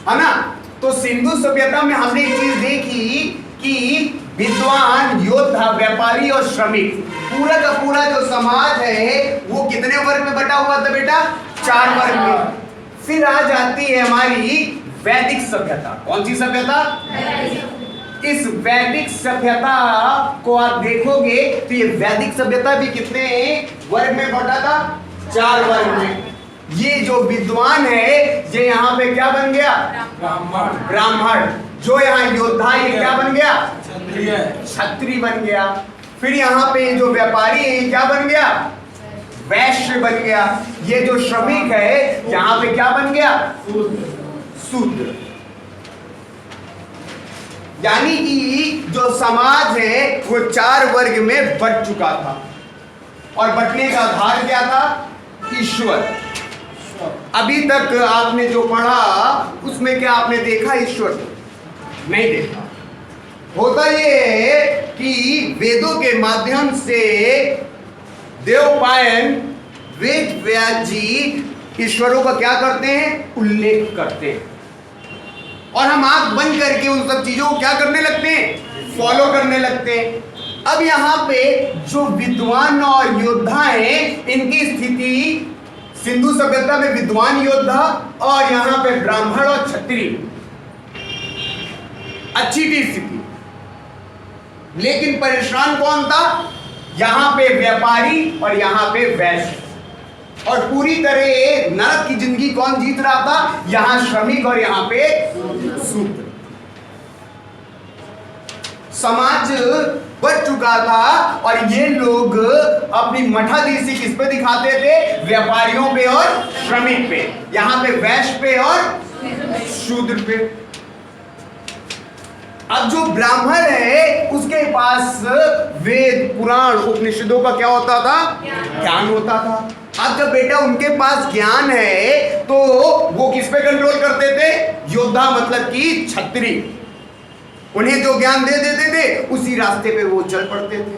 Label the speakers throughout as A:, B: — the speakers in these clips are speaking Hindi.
A: है ना। तो सिंधु सभ्यता में हमने एक चीज देखी कि विद्वान, योद्धा, व्यापारी और श्रमिक, पूरा का पूरा जो समाज है वो कितने वर्ग में बटा हुआ था बेटा? 4 वर्ग में। फिर आ जाती है हमारी वैदिक सभ्यता। कौन सी सभ्यता? इस वैदिक सभ्यता को आप देखोगे तो ये वैदिक सभ्यता भी कितने वर्ग में बटा था? 4 वर्ग में। ये जो विद्वान है ये यहाँ पे क्या बन गया? ब्राह्मण। जो यहाँ योद्धा ये क्या बन गया? क्षत्रिय बन गया। फिर यहाँ पे जो व्यापारी है ये क्या बन गया? वैश्य बन गया। ये जो श्रमिक है यहाँ पे क्या बन गया? शूद्र। यानी कि जो समाज है वो 4 वर्ग में बट चुका था और बटने का आधार क्या था? ईश्वर। अभी तक आपने जो पढ़ा उसमें क्या आपने देखा? ईश्वर नहीं देखा। होता ये है कि वेदों के माध्यम से देवपायन, वेद व्यास जी ईश्वरों का क्या करते हैं? उल्लेख करते हैं। और हम आंख बंद करके उन सब चीजों को क्या करने लगते हैं? फॉलो करने लगते हैं। अब यहाँ पे जो विद्वान और योद्धा हैं इनकी स्थिति सिंधु सभ्यता में विद्वान, योद्धा और यहाँ पे ब्राह्मण और क्षत्रिय, अच्छी थी स्थिति। लेकिन परेशान कौन था? यहाँ पे व्यापारी और यहाँ पे वैश्य। और पूरी तरह नरक की जिंदगी कौन जीत रहा था? यहाँ श्रमिक और यहाँ पे शूद्र। समाज बच चुका था और ये लोग अपनी मठाधीशी किस पे दिखाते थे? व्यापारियों पे और श्रमिक पे। यहाँ पे वैश्य पे और शूद्र पे। अब जो ब्राह्मण है उसके पास वेद, पुराण, उपनिषदों का क्या होता था? ज्ञान होता था। अब जब बेटा उनके पास ज्ञान है तो वो किस पे कंट्रोल करते थे? योद्धा मतलब कि क्षत्रिय। उन्हें जो ज्ञान दे देते थे उसी रास्ते पे वो चल पड़ते थे।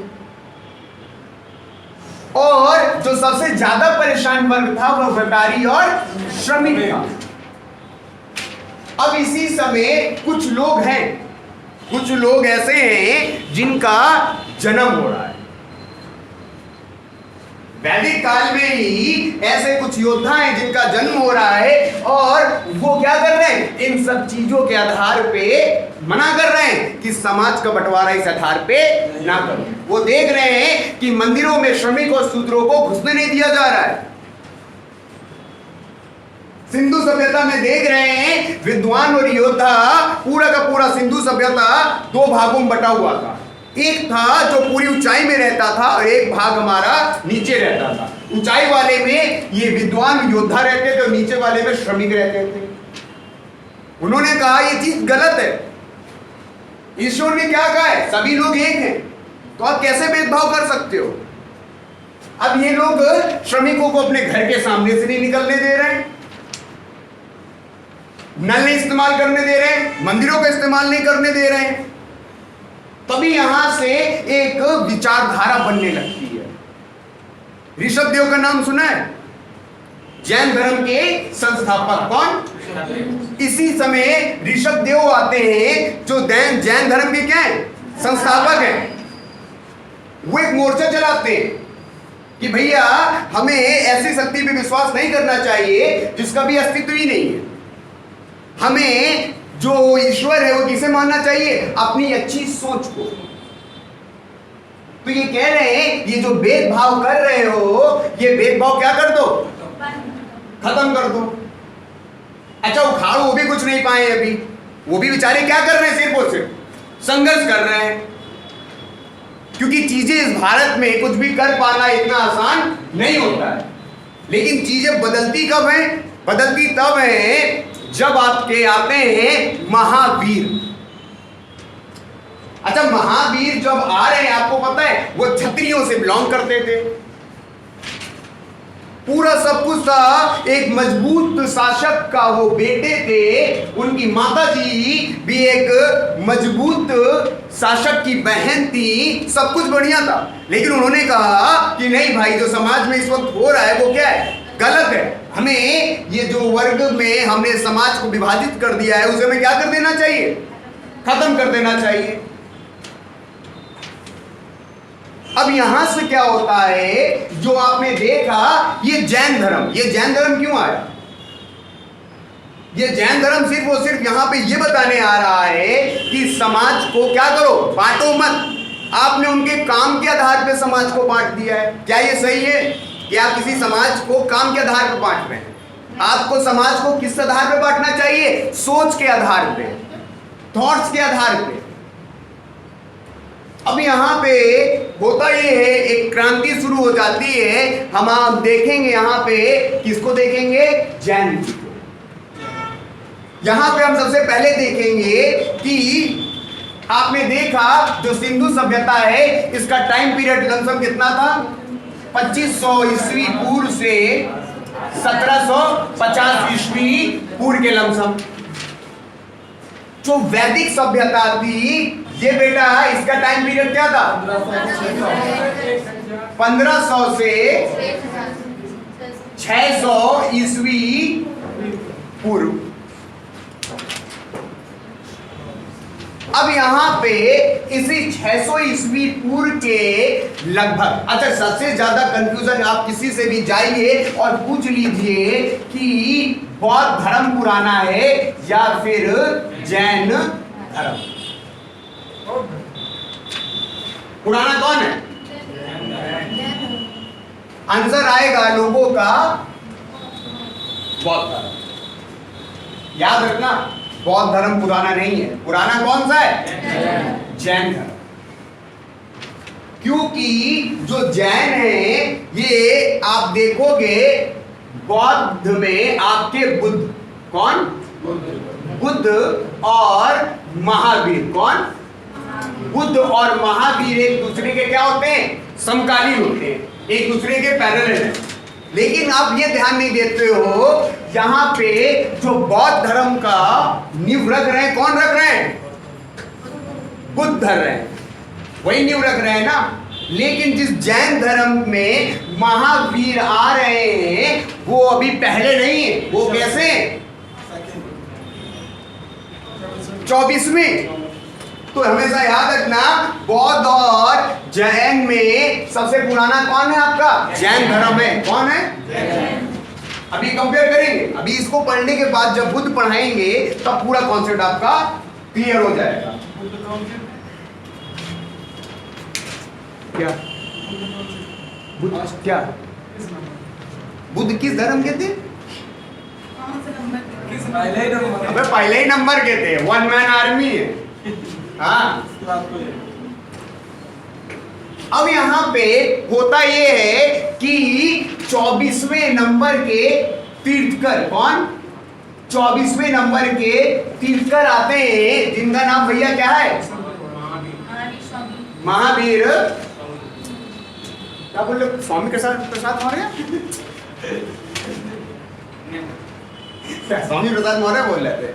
A: और जो सबसे ज्यादा परेशान वर्ग था वह व्यापारी और श्रमिक था। अब इसी समय कुछ लोग ऐसे हैं जिनका जन्म हो रहा है। वैदिक काल में ही ऐसे कुछ योद्धा हैं जिनका जन्म हो रहा है और वो क्या कर रहे हैं? इन सब चीजों के आधार पे मना कर रहे हैं कि समाज का बंटवारा इस आधार पे ना करो। वो देख रहे हैं कि मंदिरों में श्रमिक और शूद्रों को घुसने नहीं दिया जा रहा है। सिंधु सभ्यता में देख रहे हैं विद्वान और योद्धा, पूरा का पूरा सिंधु सभ्यता 2 भागों में बटा हुआ था। एक था जो पूरी ऊंचाई में रहता था और एक भाग हमारा नीचे रहता था। ऊंचाई वाले में ये विद्वान योद्धा रहते थे और नीचे वाले में श्रमिक रहते थे। उन्होंने कहा ये चीज गलत है। ईश्वर ने क्या कहा है? सभी लोग एक हैं, तो आप कैसे भेदभाव कर सकते हो? अब ये लोग श्रमिकों को अपने घर के सामने से नहीं निकलने दे रहे हैं, नल नहीं इस्तेमाल करने दे रहे हैं, मंदिरों का इस्तेमाल नहीं करने दे रहे हैं। तभी यहां से एक विचारधारा बनने लगती है। ऋषभ देव का नाम सुना है? जैन धर्म के संस्थापक। कौन? इसी समय ऋषभ देव आते हैं जो जैन धर्म के क्या है? संस्थापक हैं। वो एक मोर्चा चलाते हैं कि भैया हमें ऐसी शक्ति पे विश्वास नहीं करना चाहिए जिसका भी अस्तित्व ही नहीं है। हमें जो ईश्वर है वो किसे मानना चाहिए? अपनी अच्छी सोच को। तो ये कह रहे हैं ये जो भेदभाव कर रहे हो ये भेदभाव क्या कर दो? खत्म कर दो। अच्छा उखाड़ो, वो भी कुछ नहीं पाए अभी। वो भी बेचारे क्या कर रहे हैं? सिर्फ और सिर्फ संघर्ष कर रहे हैं। क्योंकि चीजें इस भारत में कुछ भी कर पाना इतना आसान नहीं होता है। लेकिन चीजें बदलती कब है? बदलती तब है जब आपके आते हैं महावीर। अच्छा महावीर जब आ रहे हैं आपको पता है वो क्षत्रियों से बिलोंग करते थे। पूरा सब कुछ था। एक मजबूत शासक का वो बेटे थे, उनकी माता जी भी एक मजबूत शासक की बहन थी। सब कुछ बढ़िया था, लेकिन उन्होंने कहा कि नहीं भाई जो समाज में इस वक्त हो रहा है वो क्या है? गलत है। हमें ये जो वर्ग में हमने समाज को विभाजित कर दिया है उसे हमें क्या कर देना चाहिए, खत्म कर देना चाहिए। अब यहां से क्या होता है, जो आपने देखा ये जैन धर्म क्यों आया? ये जैन धर्म सिर्फ और सिर्फ यहां पे ये बताने आ रहा है कि समाज को क्या करो, बांटो मत। आपने उनके काम के आधार पे समाज को बांट दिया है। क्या ये सही है कि आप किसी समाज को काम के आधार पर बांट रहे हैं? आपको समाज को किस आधार पे बांटना चाहिए? सोच के आधार पे, थॉट्स के आधार पे। अब यहां पे होता ये है, एक क्रांति शुरू हो जाती है। हम आप देखेंगे यहां पे किसको देखेंगे, जैन जी को। यहां पे हम सबसे पहले देखेंगे कि आपने देखा जो सिंधु सभ्यता है इसका टाइम पीरियड लमसम कितना था, 2500 ईस्वी पूर्व से 1750 ईस्वी पूर्व के लमसम। जो वैदिक सभ्यता थी ये बेटा इसका टाइम पीरियड क्या था, 1500 से 600 ईस्वी पूर्व। अब यहां पे इसी 600 ईस्वी पूर्व के लगभग, अच्छा सबसे ज्यादा कंफ्यूजन आप किसी से भी जाइए और पूछ लीजिए कि बौद्ध धर्म पुराना है या फिर जैन धर्म। पुराना कौन है? आंसर आएगा लोगों का बौद्ध धर्म। याद रखना, बौद्ध धर्म पुराना नहीं है। पुराना कौन सा है? जैन धर्म। क्योंकि जो जैन है ये आप देखोगे बौद्ध में आपके बुद्ध, कौन? बुद्ध और महावीर। कौन? बुद्ध और महावीर एक दूसरे के क्या होते हैं, समकालीन होते हैं, एक दूसरे के पैरेलल हैं। लेकिन आप ये ध्यान नहीं देते हो, यहां पे जो बौद्ध धर्म का नींव रख रहे हैं, कौन रख रहे हैं? बुद्ध धर रहे हैं, वही नींव रख रहे हैं ना। लेकिन जिस जैन धर्म में महावीर आ रहे हैं वो अभी पहले नहीं है। वो कैसे? 24वें। तो हमेशा याद रखना, बौद्ध और जैन में सबसे पुराना कौन है आपका? जैन धर्म है। कौन है? अभी कंपेयर करेंगे। अभी इसको पढ़ने के बाद जब बुद्ध पढ़ाएंगे तब पूरा कॉन्सेप्ट आपका क्लियर हो जाएगा। क्या बुद्ध, क्या बुद्ध किस धर्म के थे? अबे पहले ही नंबर के थे, वन मैन आर्मी है। हाँ, अब यहां पे होता ये है कि 24वें नंबर के तीर्थकर, कौन? 24वें नंबर के तीर्थकर आते हैं जिनका नाम भैया क्या है? महावीर। क्या बोल रहे? स्वामी प्रसाद मौर्य। स्वामी प्रसाद मौर्य बोल रहे थे।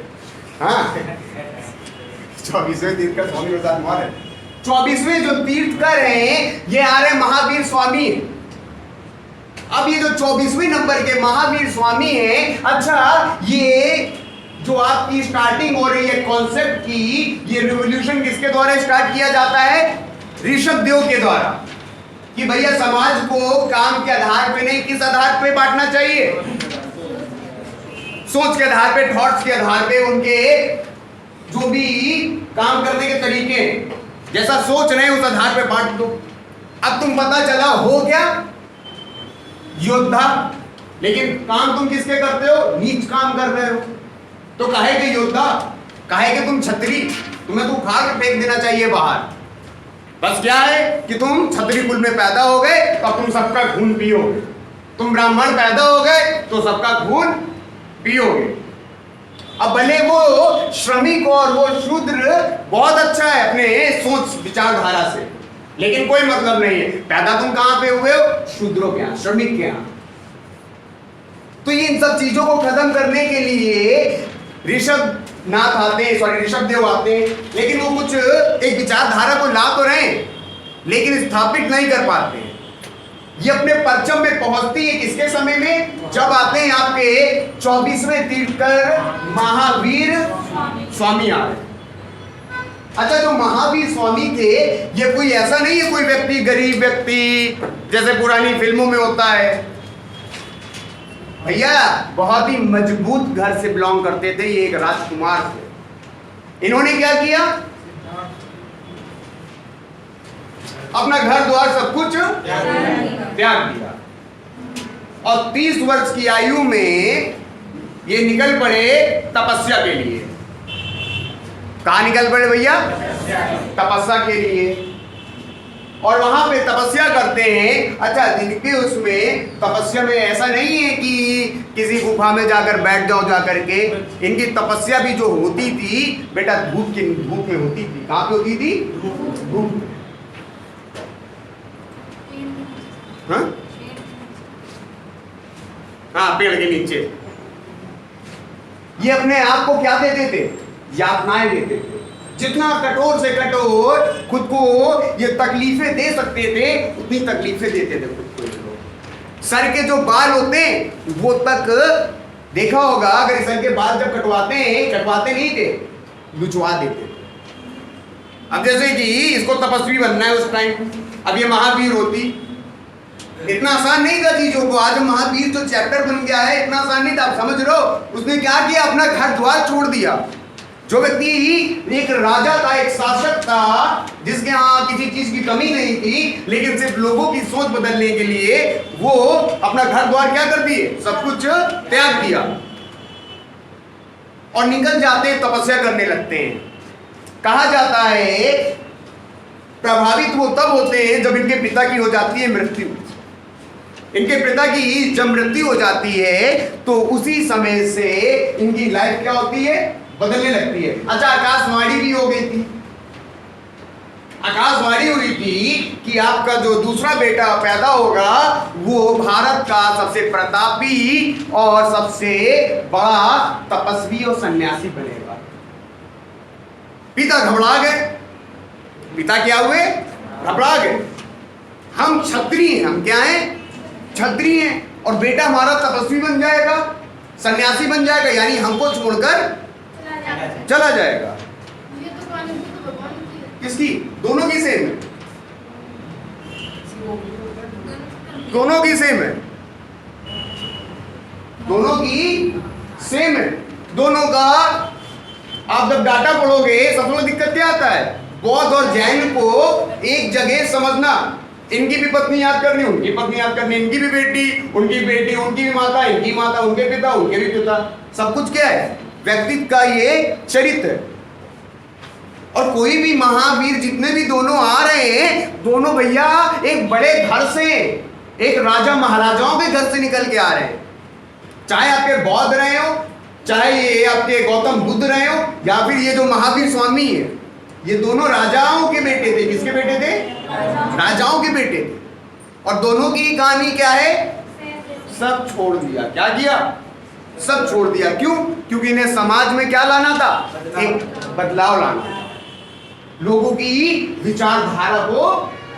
A: हाँ, 24वें तीर्थकर स्वामी प्रसाद मौर्य। 24वें जो तीर्थकर हैं ये आ रहे महावीर स्वामी। अब ये जो 24वें नंबर के महावीर स्वामी हैं, अच्छा ये जो आपकी स्टार्टिंग हो रही है कॉन्सेप्ट की, ये रिवॉल्यूशन किसके द्वारा स्टार्ट किया जाता है? ऋषभ देव के द्वारा। कि भैया समाज को काम के आधार पे नहीं, किस आधार पे बांटना चाहिए? सोच के आधार पे, थॉट्स के आधार पे, उनके जो भी काम करने के तरीके, जैसा सोच रहे हैं उस आधार पे बांट दो। अब तुम पता चला हो क्या? योद्धा। लेकिन काम तुम किसके करते हो? नीच काम कर रहे हो। तो काहे के योद्धा, काहे के तुम छत्री? तुम्हें तो उखाड़ के फेंक देना चाहिए बाहर। बस क्या है कि तुम क्षत्रिय कुल में पैदा हो गए तो तुम सबका खून पियोगे, तुम ब्राह्मण पैदा हो गए तो सबका खून पियोगे। अब भले वो श्रमिक और वो शूद्र बहुत अच्छा है अपने सोच विचारधारा से, लेकिन कोई मतलब नहीं है। पैदा तुम कहां पे हुए हो? शूद्रों के यहाँ, श्रमिक के यहाँ। तो ये इन सब चीजों को खत्म करने के लिए ऋषभ देव आते हैं, लेकिन वो कुछ एक विचारधारा को ला तो रहे हैं लेकिन स्थापित नहीं कर पाते हैं। ये अपने परचम में पहुंचती है किसके समय में? जब आते हैं आपके 24वें तीर्थकर महावीर स्वामी आ रहे। अच्छा, जो महावीर स्वामी थे ये कोई ऐसा नहीं है कोई व्यक्ति, गरीब व्यक्ति जैसे पुरानी फिल्मों में होता है। भैया बहुत ही मजबूत घर से बिलोंग करते थे, ये एक राजकुमार थे। इन्होंने क्या किया? अपना घर द्वार सब कुछ त्याग दिया और 30 वर्ष की आयु में ये निकल पड़े तपस्या के लिए। कहाँ निकल पड़े भैया? तपस्या के लिए। और वहां पे तपस्या करते हैं। अच्छा, दिन के उसमें तपस्या में ऐसा नहीं है कि किसी गुफा में जाकर बैठ जाओ जाकर के। इनकी तपस्या भी जो होती थी बेटा धूप में होती थी। कहाँ पे होती थी? धूप में। हाँ, पेड़ के नीचे। ये अपने आप को क्या देते थे? यातनाएं देते थे। जितना कठोर से कठोर खुद को ये तकलीफें दे सकते थे उतनी तकलीफें देते थे खुद को। सर के जो बाल होते वो तक देखा होगा, अगर सर के बाल जब कटवाते नहीं थे, लुचवा देते थे। अब जैसे कि इसको तपस्वी बनना है उस टाइम, अब ये महावीर होती, इतना आसान नहीं था चीजों को। आज महावीर जो चैप्टर बन गया है इतना आसान नहीं था। आप समझ रहे हो उसने क्या किया? अपना घर द्वार छोड़ दिया। जो व्यक्ति एक राजा था, एक शासक था, जिसके यहाँ किसी चीज की कमी नहीं थी, लेकिन सिर्फ लोगों की सोच बदलने के लिए वो अपना घर द्वार क्या कर दिए? सब कुछ त्याग दिया और निकल जाते हैं, तपस्या करने लगते हैं। कहा जाता है प्रभावित वो तब होते हैं जब इनके पिता की हो जाती है मृत्यु। इनके पिता की जब मृत्यु हो जाती है तो उसी समय से इनकी लाइफ क्या होती है? बदलने लगती है। अच्छा, आकाशवाणी भी हो गई थी। आकाशवाणी हुई थी कि आपका जो दूसरा बेटा पैदा होगा वो भारत का सबसे प्रतापी और सबसे बड़ा तपस्वी और सन्यासी बनेगा। पिता घबरा गए। पिता क्या हुए? घबरा गए। हम क्षत्रिय हैं, हम क्या हैं? क्षत्रिय हैं, और बेटा हमारा तपस्वी बन जाएगा, सन्यासी बन जाएगा, यानी हमको छोड़कर चला जाएगा। किसकी? दोनों की सेम है। दोनों की सेम है। दोनों की सेम है। दोनों का आप जब डाटा पढ़ोगे सबसे बड़ी दिक्कत क्या आता है? बौद्ध और जैन को एक जगह समझना। इनकी भी पत्नी याद करनी, उनकी पत्नी याद करनी, इनकी भी बेटी, उनकी भी माता, इनकी माता, उनके पिता, उनके भी पिता। सब कुछ क्या है? व्यक्तित्व का ये चरित्र। और कोई भी महावीर जितने भी दोनों आ रहे हैं, दोनों भैया एक बड़े घर से, एक राजा महाराजाओं के घर से निकल के आ रहे हैं। चाहे आपके बौद्ध रहे हो, चाहे ये आपके गौतम बुद्ध रहे हो, या फिर ये जो महावीर स्वामी है, ये दोनों राजाओं के बेटे थे। किसके बेटे थे? राजाओं के बेटे थे। और दोनों की कहानी क्या है? सब छोड़ दिया। क्या किया? सब छोड़ दिया। क्यों? क्योंकि इन्हें समाज में क्या लाना था? एक बदलाव लाना था। लोगों की विचारधारा को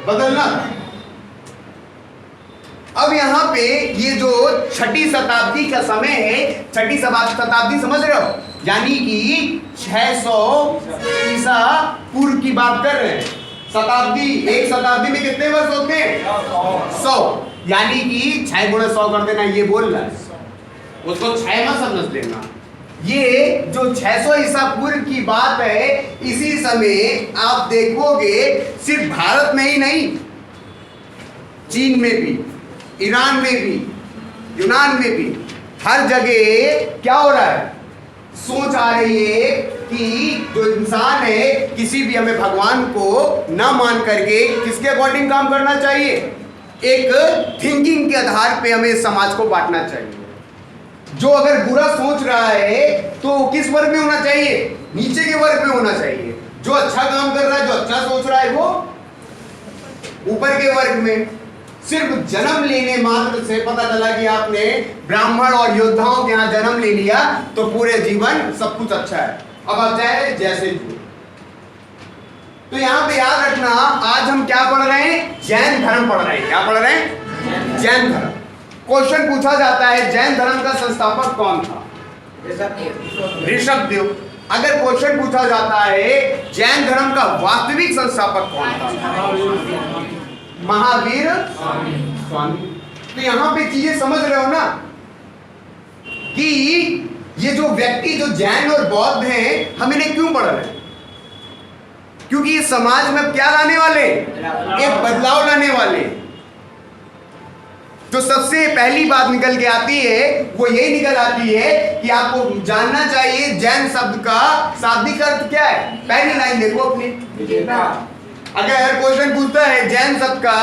A: बदलना था। अब यहाँ पे ये जो 6ठी शताब्दी का समय है, 6ठी शताब्दी समझ रहे हो? यानी कि 600 ईसा पूर्व की बात कर रहे हैं। शताब्दी, एक शताब्दी में कितने वर्ष होते हैं? 100। यानी कि 6 गुणे 100 कर देना, ये बोल रहा है। उसको 6 मत समझ लेना। ये जो 600 ईसा पूर्व की बात है, इसी समय आप देखोगे सिर्फ भारत में ही नहीं, चीन में भी, ईरान में भी, यूनान में भी, हर जगह क्या हो रहा है? सोच आ रही है कि जो इंसान है किसी भी हमें भगवान को ना मान करके किसके अकॉर्डिंग काम करना चाहिए? एक थिंकिंग के आधार पे हमें समाज को बांटना चाहिए। जो अगर बुरा सोच रहा है तो किस वर्ग में होना चाहिए? नीचे के वर्ग में होना चाहिए। जो अच्छा काम कर रहा है, जो अच्छा सोच रहा है, वो ऊपर के वर्ग में। सिर्फ जन्म लेने मात्र से पता चला कि आपने ब्राह्मण और योद्धाओं के यहाँ जन्म ले लिया तो पूरे जीवन सब कुछ अच्छा है। अब आप चाहे जैसे जियो। तो यहाँ पे याद रखना, आज हम क्या पढ़ रहे हैं? जैन धर्म पढ़ रहे हैं। क्या पढ़ रहे हैं? जैन धर्म। क्वेश्चन पूछा जाता है जैन धर्म का संस्थापक कौन था? ऋषभदेव। अगर क्वेश्चन पूछा जाता है जैन धर्म का वास्तविक संस्थापक कौन था? महावीर स्वामी। तो यहां पे चीजें समझ रहे हो ना कि ये जो व्यक्ति जो जैन और बौद्ध हैं, हम इन्हें क्यों पढ़ रहे हैं? क्योंकि इस समाज में क्या लाने वाले? एक बदलाव लाने वाले। जो सबसे पहली बात निकल के आती है वो यही निकल आती है कि आपको जानना चाहिए जैन शब्द का शाब्दिक अर्थ क्या है। पहली लाइन देखो अपनी। अगर क्वेश्चन पूछता है जैन शब्द का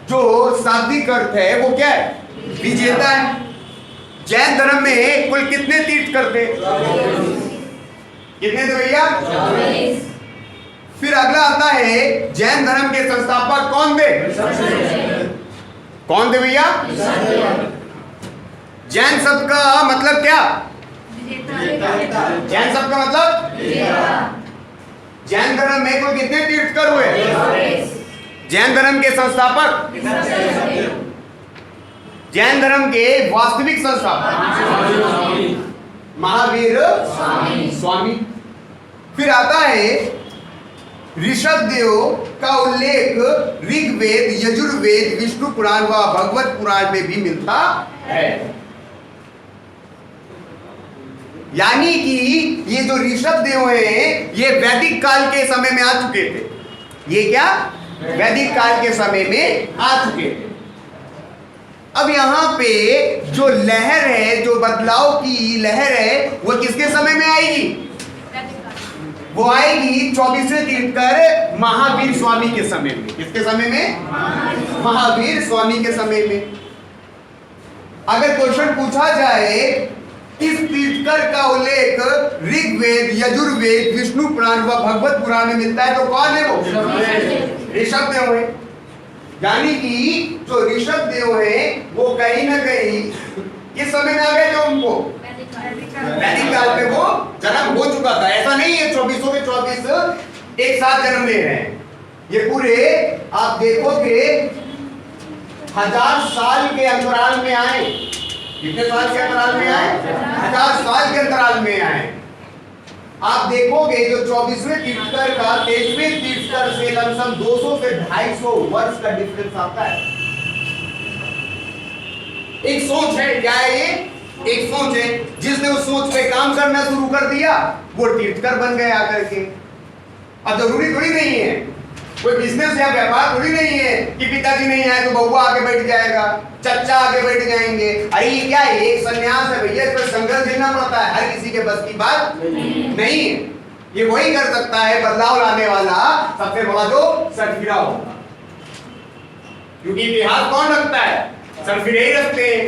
A: जो शाब्दिक अर्थ है वो क्या है? विजेता है। जैन धर्म में कुल कितने तीर्थंकर थे? कितने थे भैया? फिर अगला आता है जैन धर्म के संस्थापक कौन थे? कौन थे भैया? जैन शब्द का मतलब क्या? जैन शब्द का मतलब? जैन धर्म में कुल कितने तीर्थंकर हुए? जैन धर्म के संस्थापक? जैन धर्म के वास्तविक संस्थापक महावीर स्वामी। फिर आता है ऋषभदेव का उल्लेख ऋग्वेद, यजुर्वेद, विष्णु पुराण व भगवत पुराण में भी मिलता है। यानी कि ये जो ऋषभदेव हैं ये वैदिक काल के समय में आ चुके थे। ये क्या? वैदिक काल के समय में आ चुके थे। अब यहां पे जो लहर है, जो बदलाव की लहर है, वो किसके समय में आएगी? वो आएगी 24वें तीर्थंकर महावीर स्वामी के समय में। किसके समय में? महावीर स्वामी के समय में। अगर क्वेश्चन पूछा जाए किस तीर्थंकर का उल्लेख ऋग्वेद, यजुर्वेद, विष्णु पुराण व भगवत पुराण में मिलता है तो कौन है वो? ऋषभदेव है। यानी कि जो ऋषभदेव है वो कहीं ना कहीं किस समय में आ गए थे? उनको वैदिक काल में वो जन्म हो चुका था। ऐसा नहीं है 24 के 24 एक साथ जन्म ले रहे हैं। ये पूरे आप देखोगे 1000 साल के अंतराल में आए। कितने साल के अंतराल में आए? 1000 साल के अंतराल में आए। आप देखोगे जो 24वें तीर्थंकर का 23वें तीर्थंकर से लमसम 200 से 250 वर्ष का डिफरेंस आता है। एक सोच है, क्या है ये? एक सोच है। जिसने उस सोच पे काम करना शुरू कर दिया वो तीर्थंकर बन गए आकर के। अब जरूरी थोड़ी नहीं है, कोई बिजनेस या व्यापार थोड़ी नहीं है कि पिताजी नहीं आए तो बउआ आके बैठ जाएगा, चचा आके बैठ जाएंगे। अरे ये क्या है? एक संन्यास है भैया, इस पर संघर्ष देना पड़ता है। हर किसी के बस की बात नहीं है। ये वही कर सकता है बदलाव लाने वाला सबसे बड़ा जो सरफिरा होगा। क्योंकि इतिहास कौन रखता है? सरफिरे ही रखते हैं।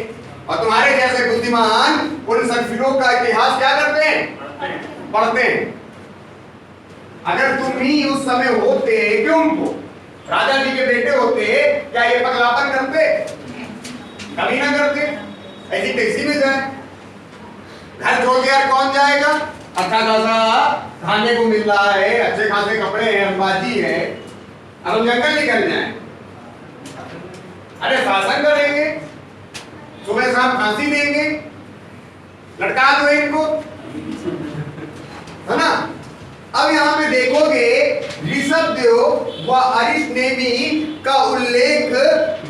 A: और तुम्हारे जैसे बुद्धिमान उन सरफिरों का इतिहास क्या करते हैं? पढ़ते हैं। अगर तुम ही उस समय होते, क्यों को राजा जी के बेटे होते, क्या ये पगलापन करते? कभी ना करते। ऐसी टैक्सी में जाए, घर छोड़ के यार कौन जाएगा? अच्छा खासा खाने को मिल रहा है, अच्छे खासे कपड़े हैं, अंबाजी है, अब हम जंगल निकल जाए। अरे शासन करेंगे, सुबह शाम फांसी देंगे, लटका दो इनको, है ना? अब यहाँ पे देखोगे ऋषभदेव व अरिष्टनेमि का उल्लेख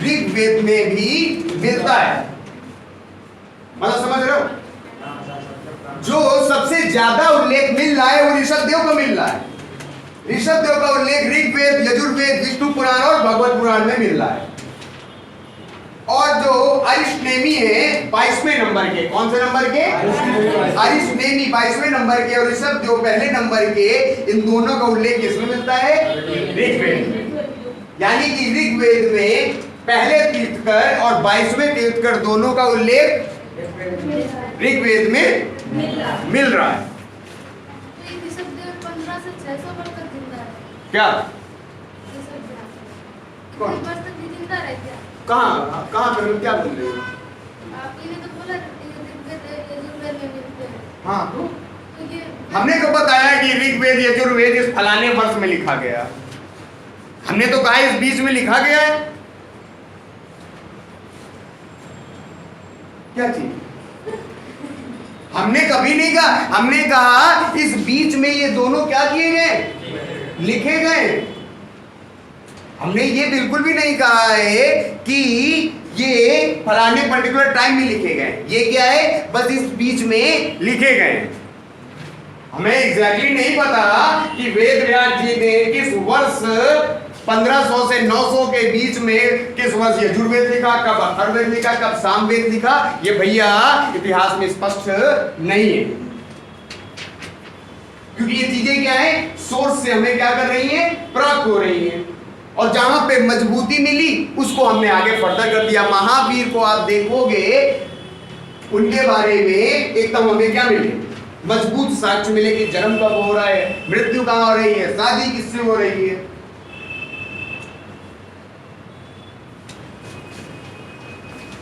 A: ऋग्वेद में भी मिलता है। मतलब समझ रहे हो? जो सबसे ज्यादा उल्लेख मिल रहा है वो ऋषभदेव को मिल रहा है। ऋषभदेव का उल्लेख ऋग्वेद, यजुर्वेद, विष्णु पुराण और भगवत पुराण में मिल रहा है। और जो अरिष्टनेमि है 22वें नंबर के, कौन से नंबर के? अरिष्टनेमि 22वें नंबर के और ऋषभदेव पहले नंबर के। इन दोनों का उल्लेख किसमें मिलता है? ऋग्वेद में। यानी कि ऋग्वेद में पहले तीर्थंकर और 22वें तीर्थंकर दोनों का उल्लेख ऋग्वेद में मिल रहा है। क्या? कहाँ कहाँ पर क्या बोल रहे हो? हाँ तो हमने तो बताया कि ऋग्वेद यजुर्वेद इस फलाने वर्ष में लिखा गया। हमने तो कहा इस बीच में लिखा गया है। क्या चीज? हमने कभी नहीं कहा, हमने कहा इस बीच में ये दोनों क्या किए गए, लिखे गए। हमने ये बिल्कुल भी नहीं कहा है कि ये फलाने पर्टिकुलर टाइम में लिखे गए। ये क्या है, बस इस बीच में लिखे गए। हमें एग्जैक्टली नहीं पता कि वेद व्यास जी ने किस वर्ष 1500 से 900 के बीच में किस वर्ष यजुर्वेद लिखा, कब अथर्ववेद लिखा, कब सामवेद लिखा। ये भैया इतिहास में स्पष्ट नहीं है, क्योंकि ये चीजें क्या है, सोर्स से हमें क्या कर रही है, प्राप्त हो रही है। और जहां पे मजबूती मिली उसको हमने आगे फर्दर कर दिया। महावीर को आप देखोगे, उनके बारे में एकदम हमें क्या मिले, मजबूत साक्ष्य मिले कि जन्म कब हो रहा है, मृत्यु कहां हो रही है, शादी किससे हो रही है।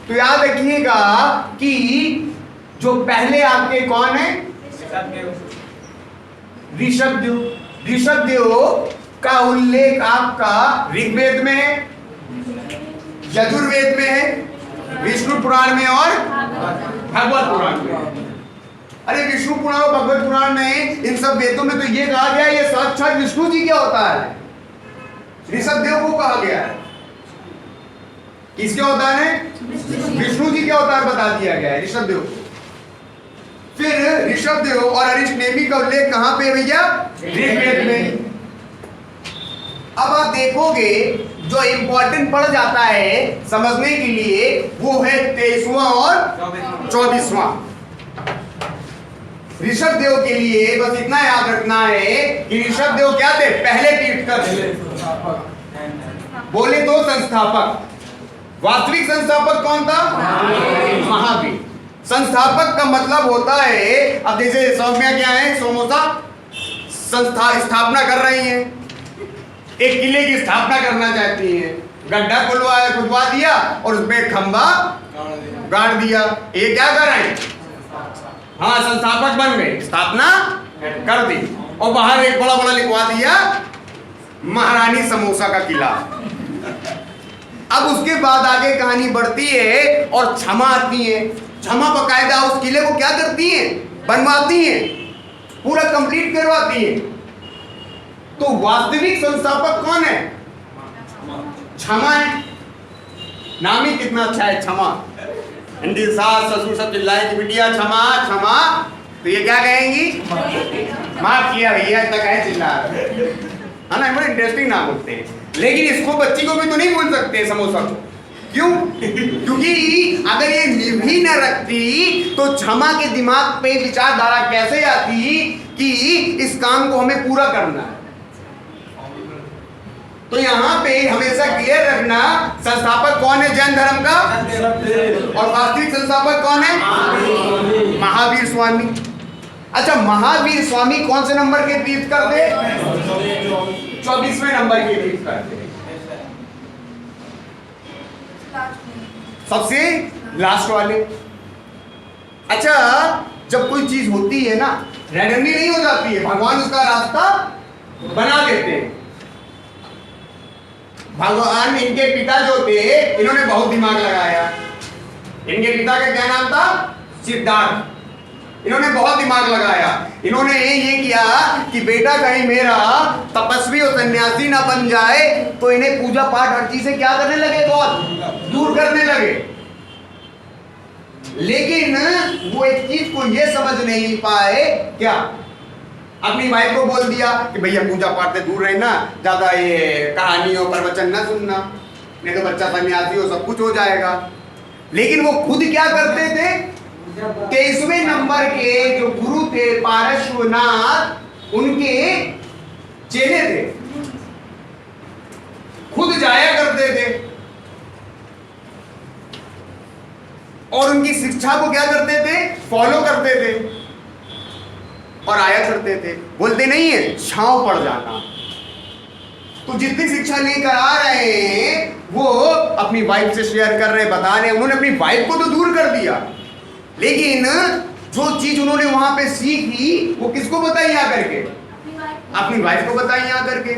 A: तो याद रखिएगा कि जो पहले आपके कौन है, ऋषभदेव। ऋषभदेव का उल्लेख आपका ऋग्वेद में है, यजुर्वेद में है, विष्णु पुराण में और भगवत पुराण में। अरे विष्णु पुराण और भगवत पुराण में, इन सब वेदों में तो ये कहा गया है ये साक्षात विष्णु जी क्या होता है, ऋषभदेव को कहा गया है। किसके होता है, विष्णु जी क्या होता है बता दिया गया है, ऋषभदेव। फिर ऋषभदेव और अरिष्टनेमी का उल्लेख कहां पे भैया, ऋग्वेद में। अब आप देखोगे जो इंपॉर्टेंट पड़ जाता है समझने के लिए वो है 23वां और 24वां। ऋषभदेव के लिए बस इतना याद रखना है कि ऋषभदेव क्या थे, पहले तीर्थकर, बोले तो संस्थापक। वास्तविक संस्थापक कौन था, महावीर। संस्थापक का मतलब होता है, अब जैसे सौम्या क्या है, सोमोसा संस्था स्थापना कर रही है, एक किले की स्थापना करना चाहती है, गड्ढा खुदवा दिया और उसमें खंबा गाड़ दिया। ये क्या कर रहे हैं, हाँ संस्थापक बन गए, स्थापना कर दी और बाहर एक बड़ा बड़ा लिखवा दिया महारानी समोसा का किला। अब उसके बाद आगे कहानी बढ़ती है और क्षमा आती है। क्षमा बकायदा उस किले को क्या करती है, बनवाती है, पूरा कंप्लीट करवाती है। तो वास्तविक संस्थापक कौन है, क्षमा है। नाम ही कितना अच्छा है, क्षमा। हिंदी सास ससुर सब चिल्लाए कि बिटिया क्षमा क्षमा, तो ये क्या कहेंगी, माफ किया भैया, इतना कहे चिल्ला, है ना, बड़े इंटरेस्टिंग नाम होते हैं। लेकिन इसको बच्ची को भी तो नहीं बोल सकते समोसा को, क्यों, क्योंकि अगर ये निभी न रखती तो क्षमा के दिमाग पे विचारधारा कैसे आती कि इस काम को हमें पूरा करना है। तो यहाँ पे हमेशा क्लियर रखना, संस्थापक कौन है जैन धर्म का, और वास्तविक संस्थापक कौन है, महावीर स्वामी। अच्छा, महावीर स्वामी कौन से नंबर के तीर्थ करते, 24वें नंबर के तीर्थ करते, सबसे लास्ट वाले। अच्छा, जब कोई चीज होती है ना, रैंडमली नहीं हो जाती है, भगवान उसका रास्ता बना देते हैं। भगवान, इनके पिता जो थे, इन्होंने बहुत दिमाग लगाया। इनके पिता का क्या नाम था, सिद्धार्थ। इन्होंने बहुत दिमाग लगाया। इन्होंने ये किया कि बेटा कहीं मेरा तपस्वी और सन्यासी ना बन जाए, तो इन्हें पूजा पाठ हर चीज से क्या करने लगे, बहुत दूर करने लगे। लेकिन वो एक चीज को ये समझ नहीं पाए, क्या, अपनी वाइफ को बोल दिया कि भैया पूजा पाठ से दूर रहना, ज्यादा ये कहानियों प्रवचन न सुनना, नहीं तो बच्चा सन्यासी हो सब कुछ हो जाएगा। लेकिन वो खुद क्या करते थे, 23वें नंबर के जो गुरु थे पारश्वनाथ, उनके चेले थे, खुद जाया करते थे और उनकी शिक्षा को क्या करते थे, फॉलो करते थे और आया करते थे। बोलते नहीं है छांव पड़ जाना। तो जितनी शिक्षा लेकर आ रहे हैं वो अपनी वाइफ से शेयर कर रहे हैं, बता रहे हैं। उन्होंने अपनी वाइफ को तो दूर कर दिया, लेकिन जो चीज उन्होंने वहां पे सीखी वो किसको बताई आकर के, अपनी वाइफ को बताई आकर के।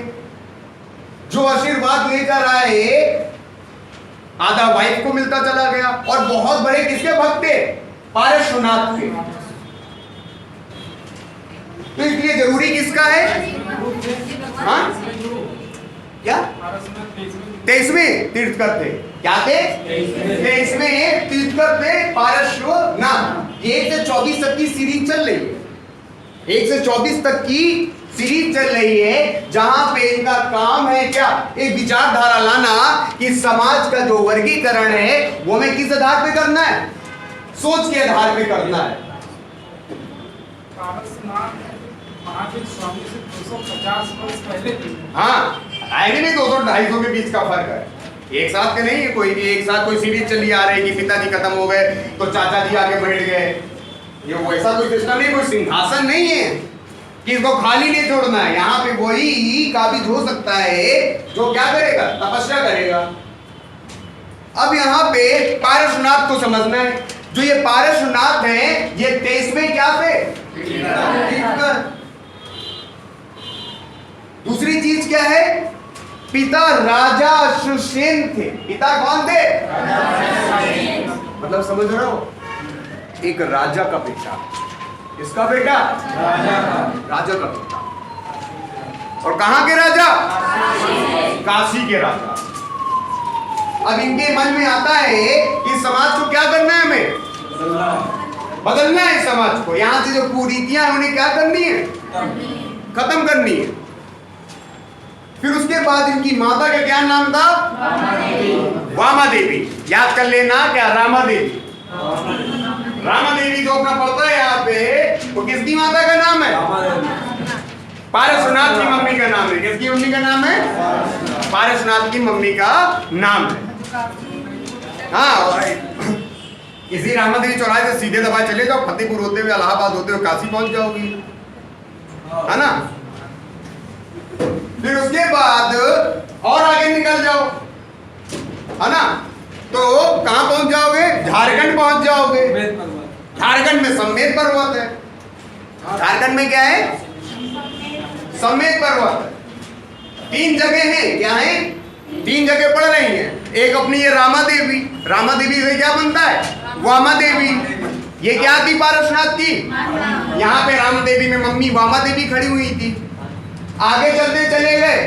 A: जो आशीर्वाद लेकर आए आधा वाइफ को मिलता चला गया। और बहुत बड़े किसके भक्त थे? पार्श्वनाथ के। तो इसलिए जरूरी किसका है? हाँ क्या? 23वें तीर्थकर थे। क्या थे? 23वें तीर्थकर थे पार्श्वनाथ। 1 से 24 तक की सीरीज चल रही है। 1 से 24 तक की सीरीज चल रही है, जहां पे इनका काम है क्या? एक विचारधारा लाना कि समाज का जो वर्गीकरण है वो हमें किस आधार पे करना है? सोच के आधार पे करना है।
B: महावीर स्वामी से 250 वर्ष पहले थे।
A: हाँ, आएंगे नहीं, 200-250 के बीच का फर्क है। एक साथ के नहीं है कोई भी। एक साथ कोई सीरीज चली आ रही कि पिताजी खत्म हो गए तो चाचा जी आगे बैठ गए। ये वैसा कोई सिस्टम नहीं, कोई सिंहासन नहीं है कि इसको खाली नहीं छोड़ना है। यहाँ पे वही काबिज हो सकता है जो क्या करेगा? तपस्या करेगा। अब यहाँ पे पार्श्वनाथ को समझना है। जो ये पार्श्वनाथ हैं, ये 23वें क्या थे? तीर्थकर। दूसरी चीज क्या है? पिता राजा अश्वसेन थे। पिता कौन थे? मतलब समझ रहे हो? एक राजा का बेटा। किसका बेटा? राजा का बेटा। और कहां के राजा? काशी के राजा। अब इनके मन में आता है कि समाज को क्या करना है? हमें बदलना है समाज को। यहां से जो कुरीतियां हैं उन्हें क्या करनी है? खत्म करनी है। फिर उसके बाद इनकी माता का क्या नाम था? वामा देवी। याद कर लेना, क्या? रामा देवी। रामा देवी जो अपना पड़ता है यहाँ पे, वो किसकी माता का नाम है? पार्श्वनाथ की मम्मी का नाम है। किसकी मम्मी का नाम है? पार्श्वनाथ की मम्मी का नाम है। हाँ, और इसी रामा देवी चौराहे से सीधे दबा चले जाओ, फतेहपुर होते हुए, इलाहाबाद होते हुए काशी पहुंच जाओगी, है ना? फिर उसके बाद और आगे निकल जाओ, है ना? तो कहां पहुंच जाओगे? झारखंड पहुंच जाओगे। झारखंड में सम्मेद पर्वत है। झारखंड में क्या है? सम्मेद पर्वत। 3 जगह हैं। क्या है? 3 जगह पड़ रही हैं। एक अपनी ये रामा देवी। रामा देवी से क्या बनता है? वामा देवी। ये क्या थी? पार्श्वनाथ की। यहाँ पे रामा देवी में मम्मी वामा देवी खड़ी हुई थी। आगे चलते चले गए,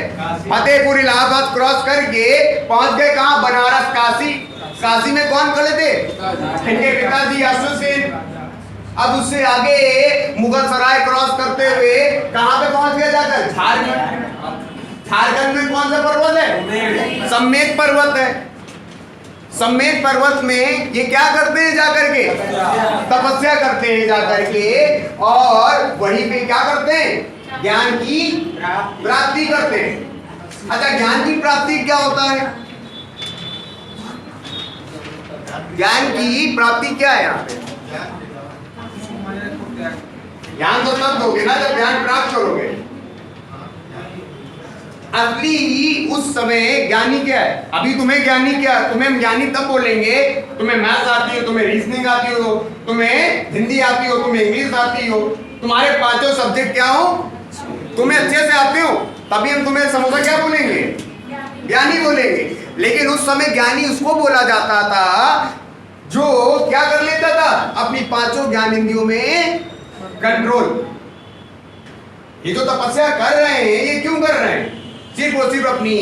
A: फतेहपुर इलाहाबाद क्रॉस करके पहुंच गए कहां? बनारस, काशी। काशी में कौन खड़े थे? इनके पिताजी अश्वसेन। अब उससे आगे मुगल सराय क्रॉस करते हुए कहां पे पहुंच गए जाकर? झारखंड। झारखंड में कौन सा पर्वत है? सम्मेद पर्वत है। सम्मेद पर्वत में ये क्या करते हैं जाकर के? तपस्या करते हैं जाकर के। और वहीं पे क्या करते हैं? ज्ञान की प्राप्ति करते हैं। अच्छा, ज्ञान की प्राप्ति क्या होता है? ज्ञान की प्राप्ति क्या है यहाँ पे? ज्ञान तो तब दोगे ना जब ज्ञान प्राप्त करोगे। असली उस समय ज्ञानी क्या है? अभी तुम्हें ज्ञानी क्या है? तुम्हें ज्ञानी तब बोलेंगे तुम्हें मैथ्स आती हो, तुम्हें रीजनिंग आती हो, तुम्हें हिंदी आती हो, तुम्हें इंग्लिश आती हो, तुम्हारे 5 सब्जेक्ट क्या हो, तुम्हें अच्छे से आते हो, तभी हम तुम्हें समोसा क्या बोलेंगे? ज्ञानी बोलेंगे। लेकिन उस समय ज्ञानी उसको बोला जाता था जो क्या कर लेता था? अपनी 5 ज्ञानेंद्रियों में कंट्रोल। ये जो तपस्या कर रहे हैं, ये क्यों कर रहे हैं? सिर्फ और सिर्फ अपनी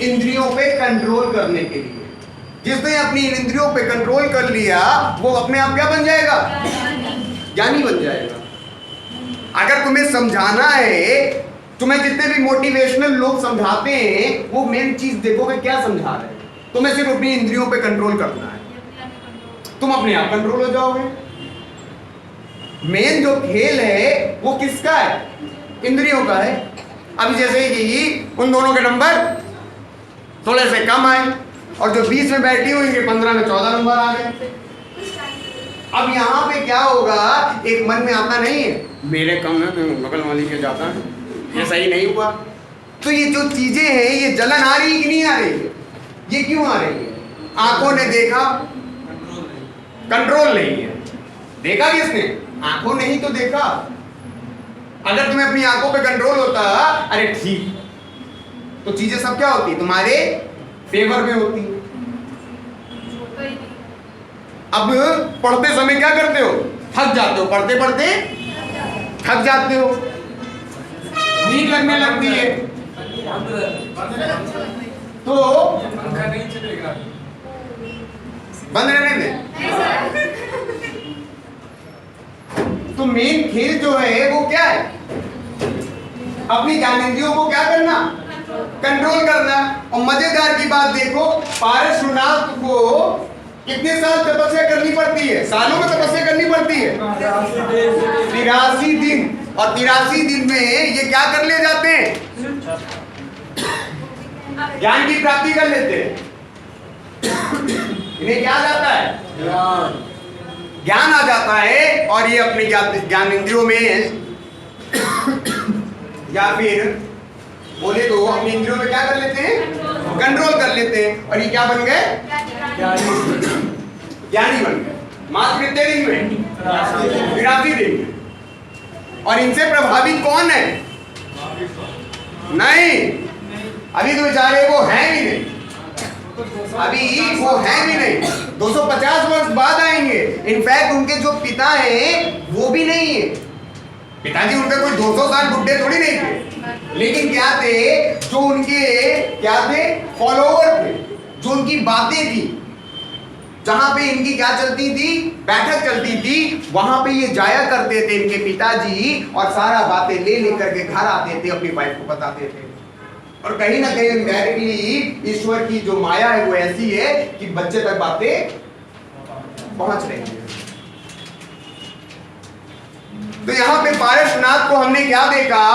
A: इंद्रियों पे कंट्रोल करने के लिए। जिसने अपनी इंद्रियों पे कंट्रोल कर लिया, वो अपने आप क्या बन जाएगा? ज्ञानी बन जाएगा। अगर तुम्हें समझाना है, तुम्हें जितने भी मोटिवेशनल लोग समझाते हैं, वो मेन चीज देखोगे क्या समझा रहे हैं। तुम्हें सिर्फ अपनी इंद्रियों पे कंट्रोल करना है, तुम अपने आप कंट्रोल हो जाओगे। मेन जो खेल है वो किसका है? इंद्रियों का है। अभी जैसे कि उन दोनों के नंबर थोड़े से कम आए और जो 20 में बैठी हुई 15 में 14 नंबर आ गए। अब यहाँ पे क्या होगा? एक मन में आता नहीं है मेरे कम है तो बगल वाली के जाता है, ये सही नहीं हुआ। तो ये जो चीजें हैं, ये जलन आ रही है कि नहीं आ रही है? ये क्यों आ रही है? आंखों ने देखा, कंट्रोल नहीं है। देखा किसने? आंखों ने ही तो देखा। अगर तुम्हें अपनी आंखों पे कंट्रोल होता, अरे ठीक, तो चीजें सब क्या होती? तुम्हारे फेवर में होती। अब पढ़ते समय क्या करते हो? थक जाते हो, पढ़ते पढ़ते थक जाते हो, नींद लगने लगती है, तो
B: पंखा नहीं चलेगा।
A: बंद रहने दे। तो मेन खेल जो है वो क्या है? अपनी ज्ञानेंद्रियों को क्या करना? कंट्रोल करना। और मजेदार की बात देखो, पार्श्वनाथ को कितने साल तपस्या करनी पड़ती है? सालों में तपस्या करनी पड़ती है, 83 दिन। और 83 दिन में ये क्या कर ले जाते हैं? ज्ञान की प्राप्ति कर लेते हैं। इन्हें क्या जाता है? ज्ञान आ जाता है। और ये अपने ज्ञान इंद्रियों में या फिर बोले तो अपनी इंद्रियों में क्या कर लेते हैं? कंट्रोल कर लेते हैं। और ये क्या बन गए? ज्ञानी बन गए। मात्र कितने दिन में? 83 दिन में। और इनसे प्रभावित कौन है? नहीं, अभी तो बेचारे वो हैं भी नहीं, अभी वो हैं भी नहीं। 250 वर्ष बाद आएंगे। इनफैक्ट उनके जो पिता हैं वो भी नहीं है। पिताजी उनके कोई 200 साल बुढ़े थोड़ी नहीं थे, लेकिन क्या थे? जो उनके क्या थे? फॉलोवर थे। जो उनकी बातें थी, जहां पे इनकी क्या चलती थी? बैठक चलती थी, वहां पे ये जाया करते थे इनके पिताजी, और सारा बातें ले लेकर के घर आते थे, अपनी वाइफ को बताते थे। और कहीं ना कहीं इनडायरेक्टली ईश्वर की जो माया है वो ऐसी है कि बच्चे तक बातें पहुंच रही है। तो यहां पे पारसनाथ को हमने क्या देखा?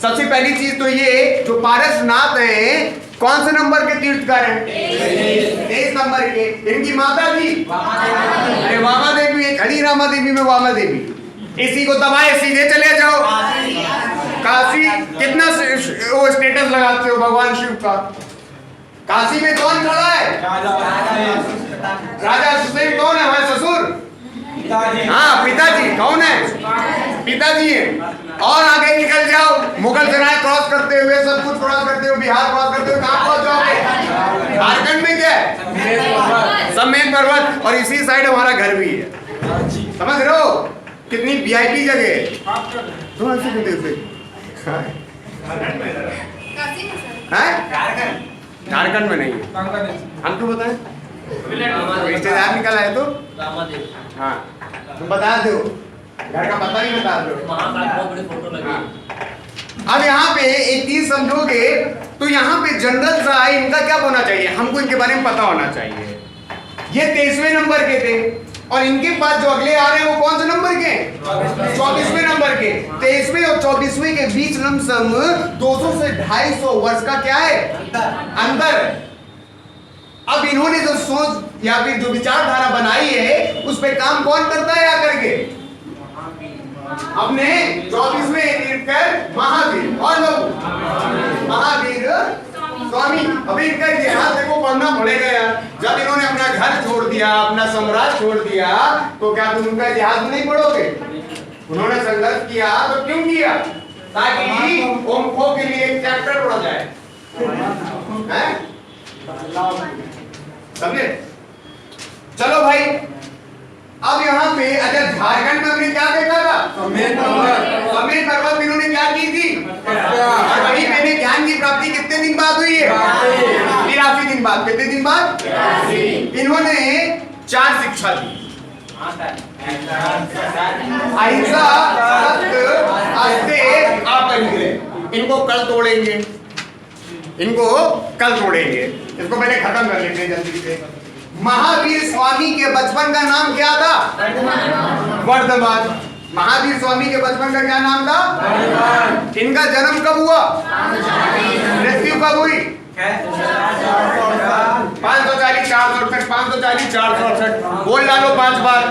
A: सबसे पहली चीज तो ये, जो पारसनाथ है कौन से नंबर के तीर्थकर हैं? 23 नंबर के। इनकी माता जी अरे वामा देवी है, खड़ी रामा देवी में वामा देवी। इसी को दबाए सीधे चले जाओ काशी। कितना वो स्टेटस लगाते हो भगवान शिव का? काशी में कौन खड़ा है? राजा सुसेन कौन है? हमारे ससुर। हाँ, पिताजी। कौन है? पिताजी है। और आगे निकल जाओ, मुगल सराय क्रॉस करते हुए, सब कुछ क्रॉस करते हुए, बिहार क्रॉस करते हुए कहाँ पहुंच जाओगे? झारखंड में क्या है? समेत पर्वत। और इसी साइड हमारा घर भी है। समझ रहे हो कितनी वीआईपी जगह है? तुम ऐसे क्यों देखते? झारखंड में नहीं है। हम क्यों बताएं? रिश्तेदार निकल आए तो हाँ, तुम बता दो, घर का पता ही बता दो। अब यहाँ पे एक चीज समझोगे तो यहाँ पे जनरल सा इनका क्या होना चाहिए? हमको इनके बारे में पता होना चाहिए। ये 23वें नंबर के थे, और इनके पास जो अगले आ रहे हैं वो कौन से नंबर के? 24वें नंबर के। 23वें और 24वें के बीच लमसम 200 से 250 वर्ष का क्या है? अंतर। अब इन्होंने जो सोच या फिर जो विचारधारा बनाई है उस पे काम कौन करता है आकर के? अपने 24वें तीर्थकर महावीर और लोग महावीर स्वामी। अभी इनका इतिहास देखो, पढ़ना पड़ेगा यार। जब इन्होंने अपना घर छोड़ दिया, अपना साम्राज्य छोड़ दिया, तो क्या तुम उनका इतिहास नहीं पढ़ोगे? उन्होंने संघर्ष किया तो क्यों किया? ताकि ओमको के लिए एक चैप्टर पढ़ा जाए, समझे? चलो भाई, अब यहाँ पे अच्छा झारखंड में हमने क्या देखा था? समेत पर्वत। इन्होंने क्या की थी? और वही मैंने ज्ञान की प्राप्ति कितने दिन बाद हुई है? 83 दिन बाद। कितने दिन बाद? इन्होंने 4 शिक्षा दी। अहिंसा, सत्य, अस्तेय, अपरिग्रह। इनको कल तोड़ेंगे, इनको कल तोड़ेंगे। इसको पहले खत्म कर लेते हैं जल्दी से। महावीर स्वामी के बचपन का नाम क्या था? वर्धमान। महावीर स्वामी के बचपन का क्या नाम था? वर्धमान। इनका जन्म कब हुआ? मृत्यु कब हुई? 540 468 540 468। बोल डालो 5 बार।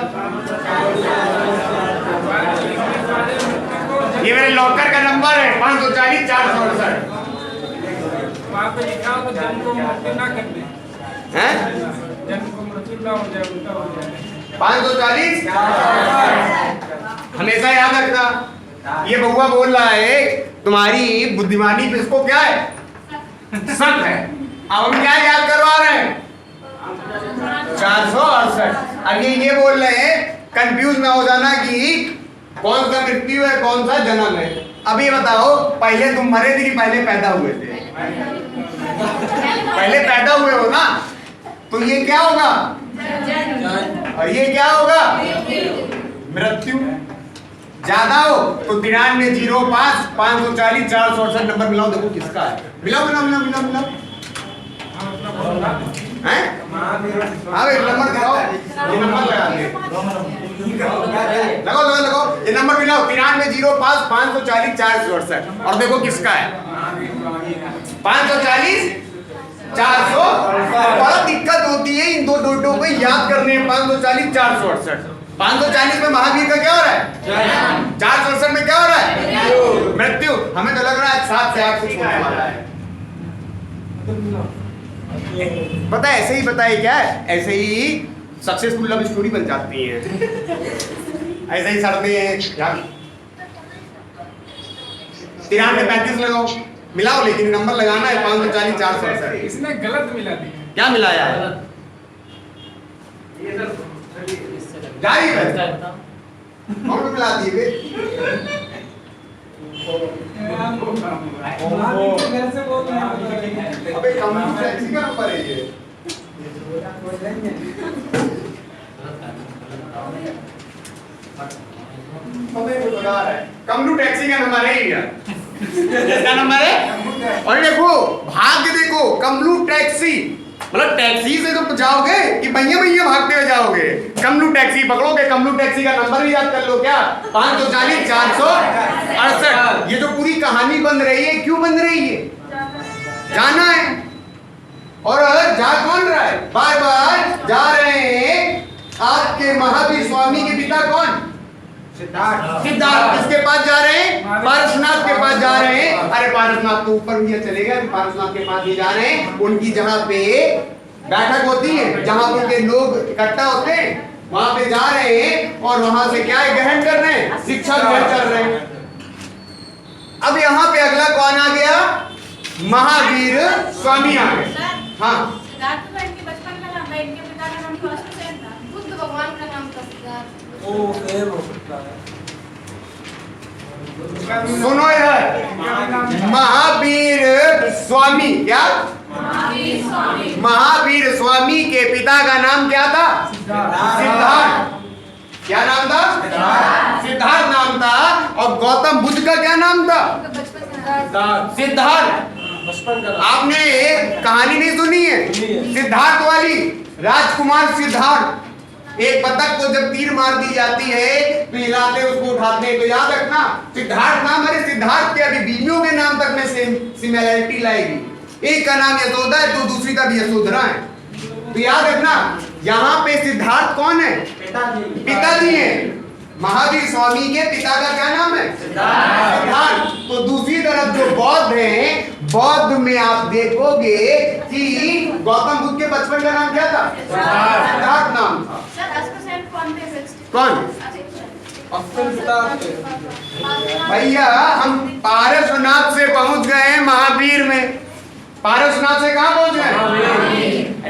A: ये मेरे लॉकर का नंबर है, 540 468।
B: वहाँ पे लिखा हो तो जन्म को मृत्यु ना कर दे। जन्म को मृत्यु ना हो जाए, उल्टा हो जाए।
A: 540 हमेशा याद रखना। ये बउआ बोल रहा है तुम्हारी बुद्धिमानी पे इसको क्या है? शक है। अब हम क्या याद करवा रहे हैं? 468। अब ये बोल रहे हैं, कंफ्यूज ना हो जाना कि कौन सा मृत्यु है कौन सा जन्म है। अब ये बताओ, पहले तुम मरे थे कि पहले पैदा हुए थे? पहले पैदा हुए हो ना, तो ये क्या होगा? और ये क्या होगा? मृत्यु। ज्यादा हो तो 93, 05, 540, 468 नंबर मिलाओ, देखो किसका है। मिलाओ मिलाओ मिलाओ मिलाओ मिलाओ। हैं? हाँ भाई नंबर दिखाओ, ये नंबर लगा दे, लगाओ लगाओ लगाओ, ये नंबर मिलाओ 93, 05, 540, 468 और देखो किसका है। 540, 400। बड़ा दिक्कत होती है इन दो डोटों को याद करने में। 540, 468। 540 में महावीर का क्या हो रहा है? 468 में क्या हो रहा है? मृत्यु। हमें तो लग रहा है 7 से 8 कुछ होने वाला है। पता है ऐसे ही बताए क्या है, ऐसे ही सक्सेसफुल लव स्टोरी बन जाती है। ऐसे ही सड़ते हैं। 93, 35 लगाओ, मिलाओ, लेकिन नंबर लगाना है 540, 468।
B: इसने गलत मिला दिया।
A: क्या मिलाया है? जारी है कौन मिला दिए? अबे कम टैक्सी का नंबर है ये। कमलू टैक्सी का नंबर है ये। किसका नंबर है? और देखो भाग्य, देखो कमलू टैक्सी, मतलब टैक्सी से तो जाओगे कि भैया भैया भागते हुए जाओगे। कमलू टैक्सी पकड़ोगे, कमलू टैक्सी का नंबर भी याद कर लो। क्या? 540, 468। ये जो पूरी कहानी बन रही है, क्यों बन रही है? जाना है। और जा कौन रहा है? बार बार जा रहे हैं आपके महावीर स्वामी के पिता कौन? सिद्धार्थ। किसके पास जा रहे हैं? पारसनाथ के पास जा रहे हैं। अरे पारसनाथ तो ऊपर भी चलेगा, पारसनाथ के पास भी जा रहे हैं। उनकी जहां पे बैठक होती है, जहां उनके लोग इकट्ठा होते हैं, वहां पे जा रहे हैं और वहां से क्या ग्रहण कर रहे हैं? शिक्षा ग्रहण कर रहे हैं। अब यहाँ पे अगला कौन आ गया? महावीर स्वामी आ गए। हाँ, सुनो इधर, महावीर स्वामी। क्या? महावीर स्वामी के पिता का नाम क्या था? सिद्धार्थ। क्या नाम था? सिद्धार्थ नाम था। और गौतम बुद्ध का क्या नाम था? सिद्धार्थ। आपने कहानी नहीं सुनी है सिद्धार्थ वाली? राजकुमार सिद्धार्थ, एक बतख को जब तीर मार दी जाती है तो हिलाते उसको उठाते हैं, तो याद रखना सिद्धार्थ नाम। अरे सिद्धार्थ के अभी बीवियों के नाम तक में सिमिलैरिटी लाएगी। एक का नाम यशोदा है तो दूसरी का भी यशोधरा है। तो याद रखना यहाँ पे सिद्धार्थ कौन है? पिताजी हैं। महावीर स्वामी के पिता का क्या नाम है? सिद्धार्थ। तो दूसरी तरफ जो बौद्ध हैं, बौद्ध में आप देखोगे कि गौतम बुद्ध के बचपन का नाम क्या था? सिद्धार्थ नाम था। कौन? भैया हम पारसनाथ से पहुंच गए हैं महावीर में। पारसनाथ से कहाँ पहुंच गए?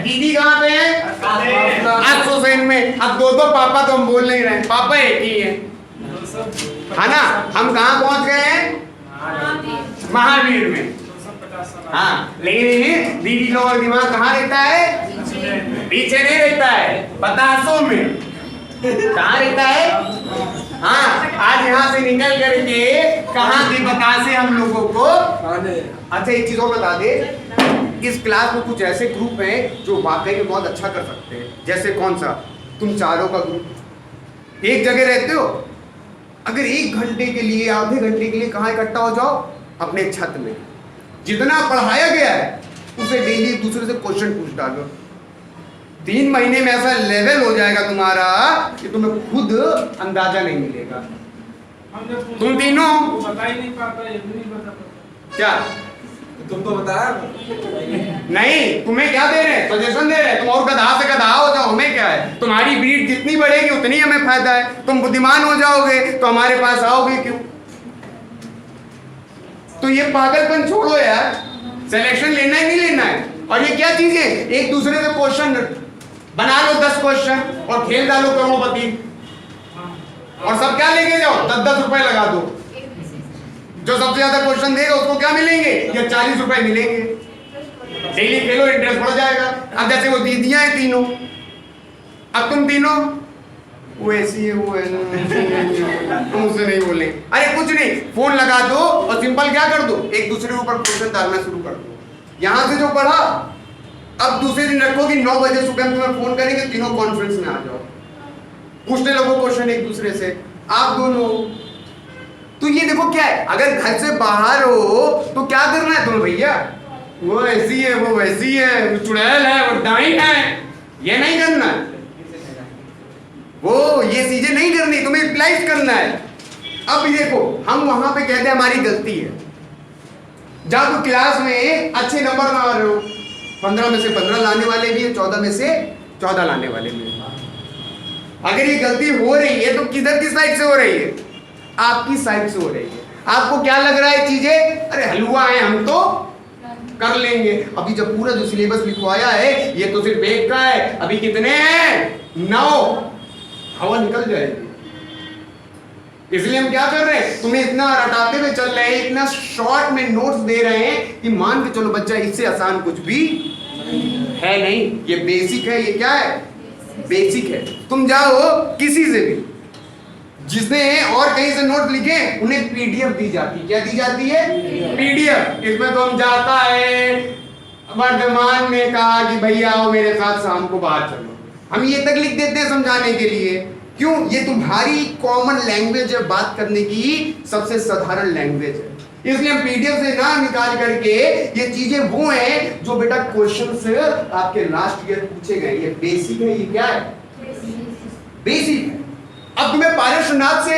A: दीदी कहाँ पे है? आसोसेन में। अब दो पापा तो हम बोल नहीं रहे, पापा एक ही है ना। हम कहाँ पहुंच गए हैं? महावीर में। हाँ, लेकिन दीदी लोगों का दिमाग कहाँ रहता है? पीछे नहीं रहता है, बतासों में। कहाँ रहता है? हाँ, आज यहाँ से निकल करके कहाँ की बतासे हम लोगों को। अच्छा एक चीज और बता दे, इस क्लास में कुछ ऐसे ग्रुप हैं जो वाकई में बहुत अच्छा कर सकते हैं। जैसे कौन सा? तुम चारों का ग्रुप एक जगह रहते हो, अगर 1 घंटे के लिए, आधे घंटे के लिए कहाँ इकट्ठा हो जाओ? अपने छत में। जितना पढ़ाया गया है उसे डेली एक दूसरे से क्वेश्चन पूछ डालो। 3 महीने में ऐसा लेवल हो जाएगा तुम्हारा कि तुम्हें खुद अंदाजा नहीं मिलेगा। तुम तीनों
B: बता ही नहीं पाता, ये भी नहीं बता पाता।
A: क्या?
C: तुम तो बताया
A: नहीं, तुम्हें क्या दे रहे हैं? सजेशन दे रहे हैं। तुम और गधा से गधा हो जाओ, हमें क्या है? तुम्हारी ब्रीड जितनी बढ़ेगी उतनी हमें फायदा है। तुम बुद्धिमान हो जाओगे तो हमारे पास आओगे क्यों? तो ये पागलपन छोड़ो यार, सिलेक्शन लेना ही नहीं लेना है। और ये क्या चीज है? एक दूसरे से क्वेश्चन बना लो 10 क्वेश्चन और खेल डालो करोड़पति, और सब क्या लेके जाओ, 10-10 रुपए लगा दो। जो सबसे ज्यादा क्वेश्चन देगा उसको क्या मिलेंगे, या 40 रुपए मिलेंगे। डेली खेलो, इंटरेस्ट बढ़ जाएगा। अब जैसे वो दीदियां हैं तीनों, अब तुम तीनों, वो ऐसी है, वो है, तुम उससे नहीं बोले, अरे कुछ नहीं, फोन लगा दो और सिंपल क्या कर दो, एक दूसरे के ऊपर क्वेश्चन डालना शुरू कर दो। यहां से जो पढ़ा, अब दूसरे दिन रखो कि 9 बजे सुबह हम तुम्हें फोन करेंगे, तीनों कॉन्फ्रेंस में आ जाओ, पूछने लगो क्वेश्चन एक दूसरे से, आप दोनों। तो ये देखो क्या है, अगर घर से बाहर हो तो क्या करना है तुम्हें भैया, वो ऐसी है, वो वैसी है, वो चुड़ैल है, वो डाइन है, ये नहीं करना है, वो ये चीजें नहीं करनी, तुम्हें यूटिलाइज करना है। अब देखो हम वहां पे कहते हैं हमारी गलती है, जब तुम क्लास में अच्छे नंबर ना आ रहे हो, 15 में से 15 लाने वाले भी है, 14 में से 14 लाने वाले भी है। अगर ये गलती हो रही है तो किधर की साइड से हो रही है, आपकी साइड से हो रही है। आपको क्या लग रहा है चीजें, अरे हलवा है, हम तो कर लेंगे। अभी जब पूरा जो सिलेबस लिखवाया है ये तो सिर्फ एक का है, अभी कितने हैं, 9, हवा निकल जाएगी। इसलिए हम क्या कर रहे हैं, तुम्हें इतना रटाते हुए चल रहे हैं, इतना शॉर्ट में नोट्स दे रहे हैं कि मान के चलो बच्चा इससे आसान कुछ भी है नहीं, ये बेसिक है। ये क्या है, बेसिक है। तुम जाओ किसी से भी, जिसने और कहीं से नोट लिखे, उन्हें पीडीएफ दी जाती है। क्या दी जाती है, पीडीएफ। इसमें तो हम जाता है, वर्धमान ने कहा कि भैया आओ मेरे साथ शाम को बाहर चलो, हम ये तक लिख देते हैं समझाने के लिए। क्यों, ये तुम्हारी कॉमन लैंग्वेज है, बात करने की सबसे साधारण लैंग्वेज है। इसलिए हम पीडीएफ से ना निकाल करके, ये चीजें वो हैं जो बेटा क्वेश्चन से आपके लास्ट ईयर पूछे गए। ये बेसिक है। ये क्या है, बेसिक है। अब तुम्हें पारसनाथ से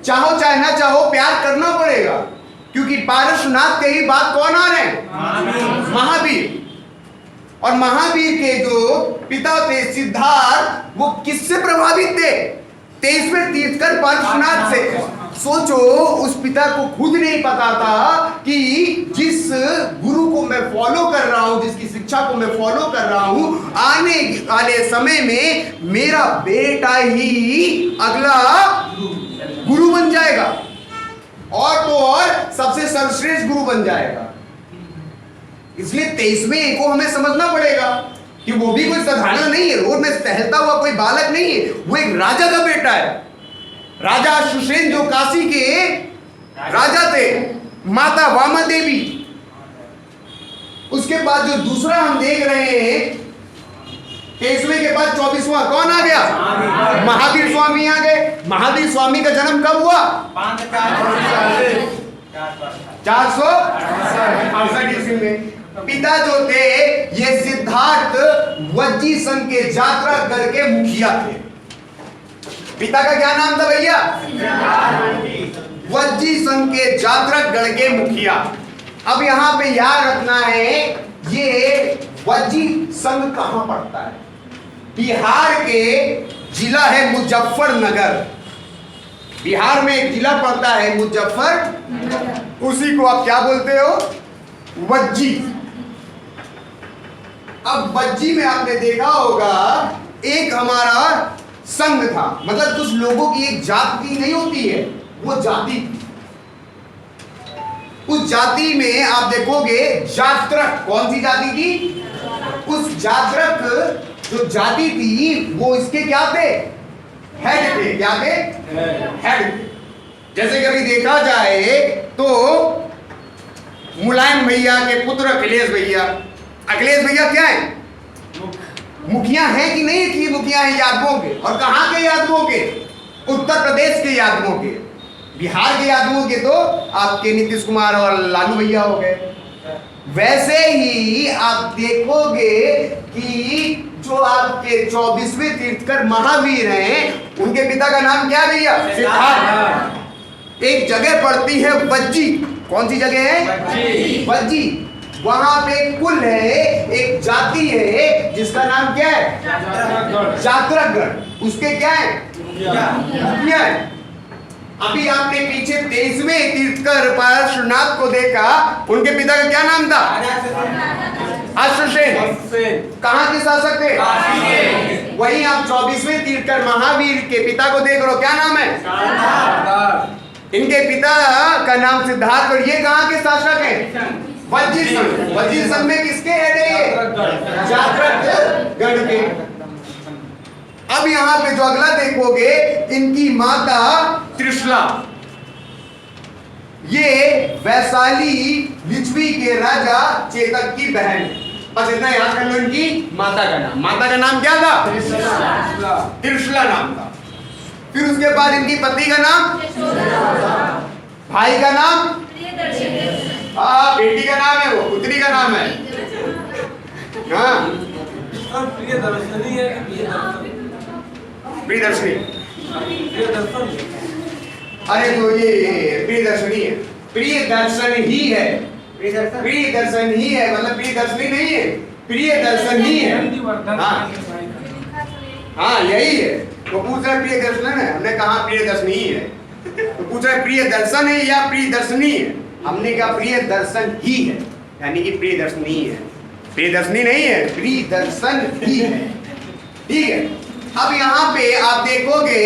A: चाहो चाहे ना चाहो प्यार करना पड़ेगा, क्योंकि पारसनाथ के ही बात कौन आ रहे हैं, महावीर। और महावीर के जो पिता थे सिद्धार्थ, वो किससे प्रभावित थे, 23वें तीर्थंकर पारसनाथ से। सोचो, उस पिता को खुद नहीं पता था कि जिस गुरु को मैं फॉलो कर रहा हूं, जिसकी शिक्षा को मैं फॉलो कर रहा हूं, आने वाले समय में मेरा बेटा ही अगला गुरु बन जाएगा, और तो और सबसे सर्वश्रेष्ठ गुरु बन जाएगा। इसलिए 23वें को हमें समझना पड़ेगा कि वो भी कोई साधारण नहीं है, रोड में टहलता हुआ कोई बालक नहीं है, वो एक राजा का बेटा है। राजा सुषेण जो काशी के राजा थे, माता वामा देवी। उसके बाद जो दूसरा हम देख रहे हैं, 23वें के बाद 24वां कौन आ गया, महावीर स्वामी आ गए। महावीर स्वामी का जन्म कब हुआ, 468 ईस्वी में। पिता जो थे ये सिद्धार्थ वज्जी संघ के यात्रा गढ़ के मुखिया थे। पिता का क्या नाम था भैया, वज्जी संघ के यात्रा गढ़ के मुखिया। अब यहां पे याद रखना है, ये वज्जी संघ कहां पड़ता है, बिहार के जिला है मुजफ्फरनगर। बिहार में एक जिला पड़ता है मुजफ्फर, उसी को आप क्या बोलते हो, वज्जी। अब वज्जी में आपने देखा होगा एक हमारा संघ था, मतलब कुछ लोगों की एक जाति नहीं होती है, वो जाति थी। उस जाति में आप देखोगे जात्रक, कौन सी जाति थी, उस जात्रक जो जाति थी वो इसके क्या थे, हेड थे। क्या थे, हेड। जैसे कभी देखा जाए तो मुलायम भैया के पुत्र अखिलेश भैया, अखिलेश भैया क्या है, मुखिया है कि नहीं कि मुखिया है यादवों के। और कहां के यादवों के, उत्तर प्रदेश के यादवों के। बिहार के यादवों के तो आपके नीतीश कुमार और लालू भैया हो गए। वैसे ही आप देखोगे कि जो आपके 24वें तीर्थंकर महावीर हैं, उनके पिता का नाम क्या भैया, सिद्धार्थ। एक जगह पड़ती है वज्जी, कौन सी जगह है, वज्जी। वहां पे एक कुल है, एक जाति है जिसका नाम क्या है, जात्रगढ़। उसके क्या है, मुखिया है। अभी आपने पीछे 23वें तीर्थंकर पार्श्वनाथ को देखा, उनके पिता का क्या नाम था, अश्वसेन कहाँ के शासक थे? वहीं आप 24वें तीर्थकर महावीर के पिता को देख रहे हो, क्या नाम है? इनके पिता का नाम सिद्धार्थ, और ये कहाँ के शासक हैं? वज्रसंघ। वज्रसंघ में किसके हेड है ये? जागृत गण के। अब यहाँ पे जो अगला देखोगे, इनकी माता त्रिशला, ये वैशाली लिच्छवी के राजा चेतक की बहन। बस इतना याद कर लो इनकी माता का नाम। माता का नाम क्या था? त्रिशला नाम था। फिर उसके बाद इनकी पति का नाम, भाई का नाम, बेटी का नाम है, वो पुत्री का नाम है। हाँ,
C: प्रियदर्शनी है कि
A: प्रियदर्शनी। अरे तो ये प्रियदर्शनी है, प्रियदर्शन ही है, प्रियदर्शन ही है, मतलब प्रियदर्शनी नहीं है, प्रियदर्शन ही है। हाँ हाँ, यही है। वो पूछ रहे प्रियदर्शन है, हमने कहा प्रियदर्शनी ही है। तो पूछ रहे प्रियदर्शन है या प्रियदर्शनी है, हमने कहा प्रियदर्शन ही है, यानी कि प्रियदर्शनी है, प्रियदर्शनी नहीं है, प्रियदर्शन ही है। ठीक है। अब यहाँ पे आप देखोगे,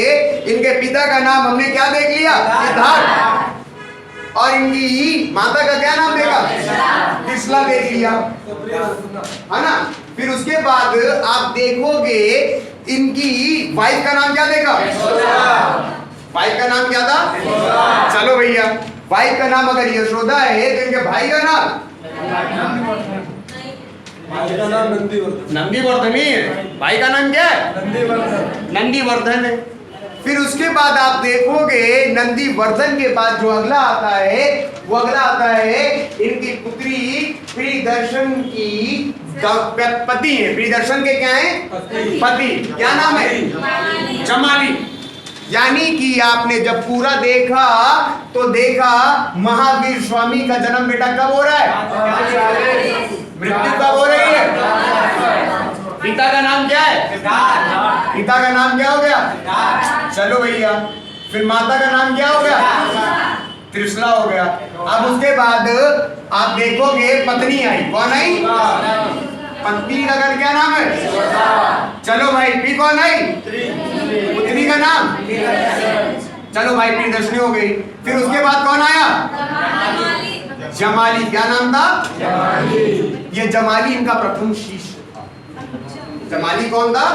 A: इनके पिता का नाम हमने क्या देख लिया? सिद्धार्थ। और इनकी माता का क्या नाम देखा? त्रिशला देख लिया, है ना। फिर उसके बाद आप देखोगे, इनकी वाइफ का नाम क्या देखा? वाइफ का नाम क्या था? चलो भैया, वाइफ का नाम अगर यशोदा है तो इनके भाई का नाम नंदीवर्धन ही है। भाई का नाम क्या है? नंदीवर्धन है। फिर उसके बाद आप देखोगे, नंदीवर्धन के बाद जो अगला आता है, वो अगला आता है इनकी पुत्री प्रियदर्शन की पति है। प्रियदर्शन के क्या है? पति। क्या नाम है? जमाली। यानी कि आपने जब पूरा देखा तो देखा महावीर स्वामी का जन्म बेटा कब हो रहा है? मृत्यु कब हो रही है? पिता का नाम क्या है? पिता का नाम क्या हो गया? चलो भैया। फिर माता का नाम क्या हो गया? त्रिशला हो गया। अब उसके बाद आप देखोगे पत्नी आई। कौन आई? पत्नी का क्या नाम है? चलो भाई, पी कौन आई? पुत्री का नाम? चलो भाई, प्रियदर्शनी हो गई। फिर उसके बाद कौन आया? जमाली। क्या नाम था? ये जमाली इनका प्रथम शिष्य था। जमाली कौन था?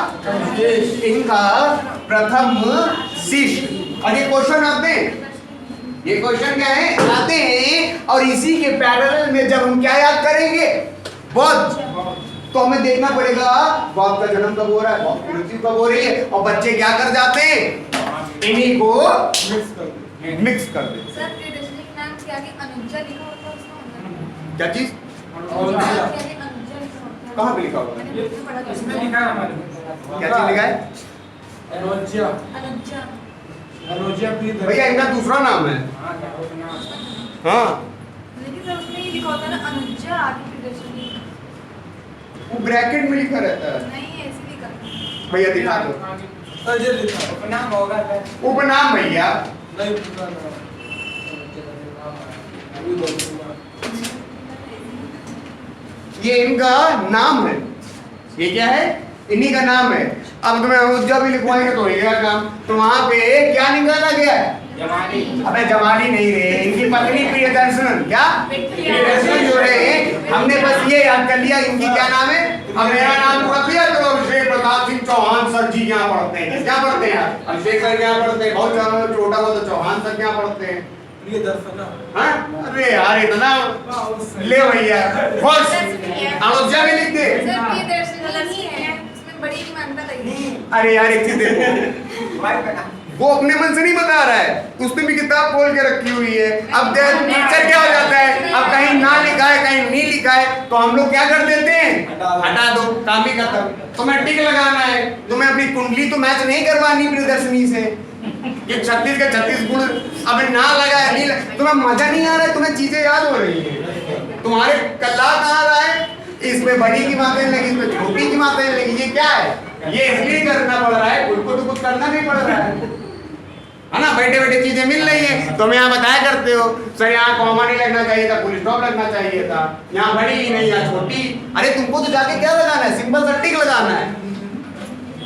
A: इनका प्रथम शिष्य। और ये क्वेश्चन आते हैं, ये क्वेश्चन क्या है? आते हैं। और इसी के पैरेलल में जब हम क्या याद करेंगे? बौद्ध। तो हमें देखना पड़ेगा बौद्ध का जन्म कब हो रहा है, बौद्ध की मृत्यु कब हो रही है, और बच्चे क्या कर जाते हैं? इन्हीं को मिक्स कर देते।
D: सर, प्रियदर्शनी के नाम क्या है? अनुजा लिखा होता है उसमें?
A: क्या चीज? कहाँ पे लिखा होगा?
B: इसमें लिखा है हमारे।
A: क्या चीज लिखा है?
C: अनुजा। अनुजा
A: भैया इनका दूसरा नाम है। हाँ,
D: लेकिन सर उसमें ये लिखा होता है ना, अनुजा आगे प्रियदर्शनी।
A: वो ब्रैकेट में लिखा रहता है।
D: नहीं, ऐसे लिखा है।
A: भैया दिखा दो
C: अजय लिखा
B: उपनाम होगा सर।
A: उपनाम भैया।
C: नहीं
A: ये इनका नाम है। ये क्या है? इन्हीं का नाम है। अब तुम्हें अनुजा भी लिखवाएंगे तो होगा काम। तो वहां पे क्या निकाला गया है?
B: जमाली।
A: अबे जमाली नहीं रे, इनकी पत्नी प्रियदर्शन। क्या? प्रियदर्शन जो है, हमने बस ये याद कर लिया इनकी क्या नाम है। अब मेरा नाम पूरा दिया तो अभिषेक प्रताप सिंह चौहान सर जी यहाँ पढ़ते हैं। क्या पढ़ते हैं? अभिषेक सर यहाँ पढ़ते हैं। बहुत छोटा बहुत चौहान सर यहाँ पढ़ते हैं। हाँ? अरे यार इतना ले भैया, खुश अनुजा भी लिख दे।
D: सर, प्रियदर्शनी ही है, उसमें बड़ी मान्यता लगी।
A: अरे यार एक चीज देखो, वो अपने मन से नहीं बता रहा है, उसने भी किताब खोल के रखी हुई है। अब टीचर क्या हो जाता है, अब कहीं ना लिखा है कहीं नहीं लिखा है, तो हम लोग क्या कर देते हैं? हटा दो, काम ही खत्म। तुम्हें टिक लगाना है, तुम्हें अपनी कुंडली तो मैच नहीं करवानी प्रियदर्शनी से। ये 36 के 36 गुण अब ना लगा है, नहीं लगा, तुम्हें मजा नहीं आ रहा है, तुम्हें चीजें याद हो रही है, तुम्हारे कल्ला कहाँ रहा है, इसमें बड़ी की बातें लगी, इसमें छोटी की बातें लगी। ये क्या है? ये इसलिए करना पड़ रहा है, उनको तो कुछ करना नहीं पड़ रहा है। है ना, बैठे बैठे चीजें मिल रही है। तुम यहाँ बताया करते हो सर यहाँ कॉमा नहीं लगना चाहिए था, फुल स्टॉप लगना चाहिए था, यहाँ बड़ी ही नहीं यहाँ छोटी। अरे तुमको तो जाके क्या लगाना है, सिंपल सा टिक लगाना है।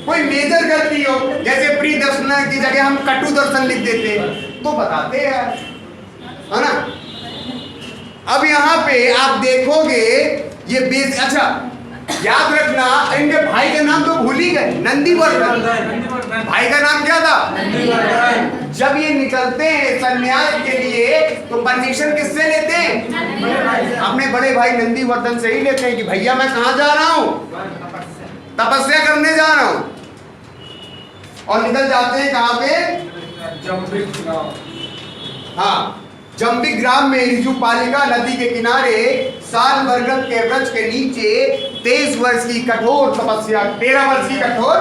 A: कोई मेजर गलती हो, जैसे प्री दर्शन की जगह हम कटु दर्शन लिख देते तो बताते हैं, है ना। अब यहाँ पे आप देखोगे ये बेस, अच्छा याद रखना इनके भाई का नाम तो भूल ही गए, नंदीवर्धन। भाई का नाम क्या था? जब ये निकलते हैं संन्यास के लिए तो परमिशन किससे लेते हैं? अपने बड़े भाई नंदीवर्धन से ही लेते हैं कि भैया मैं कहाँ जा रहा हूँ, तपस्या करने जा रहा हूँ। और निकल जाते हैं कहाँ पे? हाँ, जम्बिक ग्राम में ऋजुपालिका नदी के किनारे साल बरगद के वृक्ष के नीचे 23 वर्ष की कठोर तपस्या, 13 वर्ष की कठोर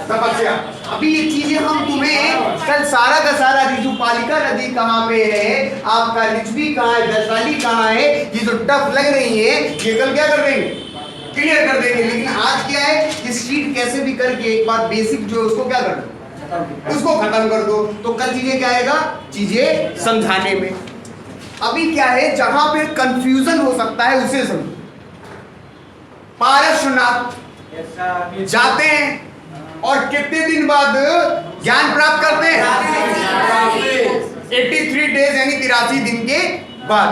A: तपस्या। अभी ये चीजें हम तुम्हें कल सारा का सारा ऋजुपालिका नदी कहाँ पे है, आपका लिच्छवी कहाँ है, वैशाली कहाँ है, ये जो टफ लग रही है ये कल क्या कर देंगे, क्लियर कर देंगे। लेकिन आज क्या है, इस शीट कैसे भी करके एक बार बेसिक जो उसको क्या कर दो, उसको खत्म कर दो, तो कल चीजें क्या आएगा, चीजें समझाने में। अभी क्या है, जहां पे कंफ्यूजन हो सकता है उसे समझो। पारसनाथ जाते हैं और कितने दिन बाद ज्ञान प्राप्त करते हैं? 83 डेज यानी 83 दिन के बाद।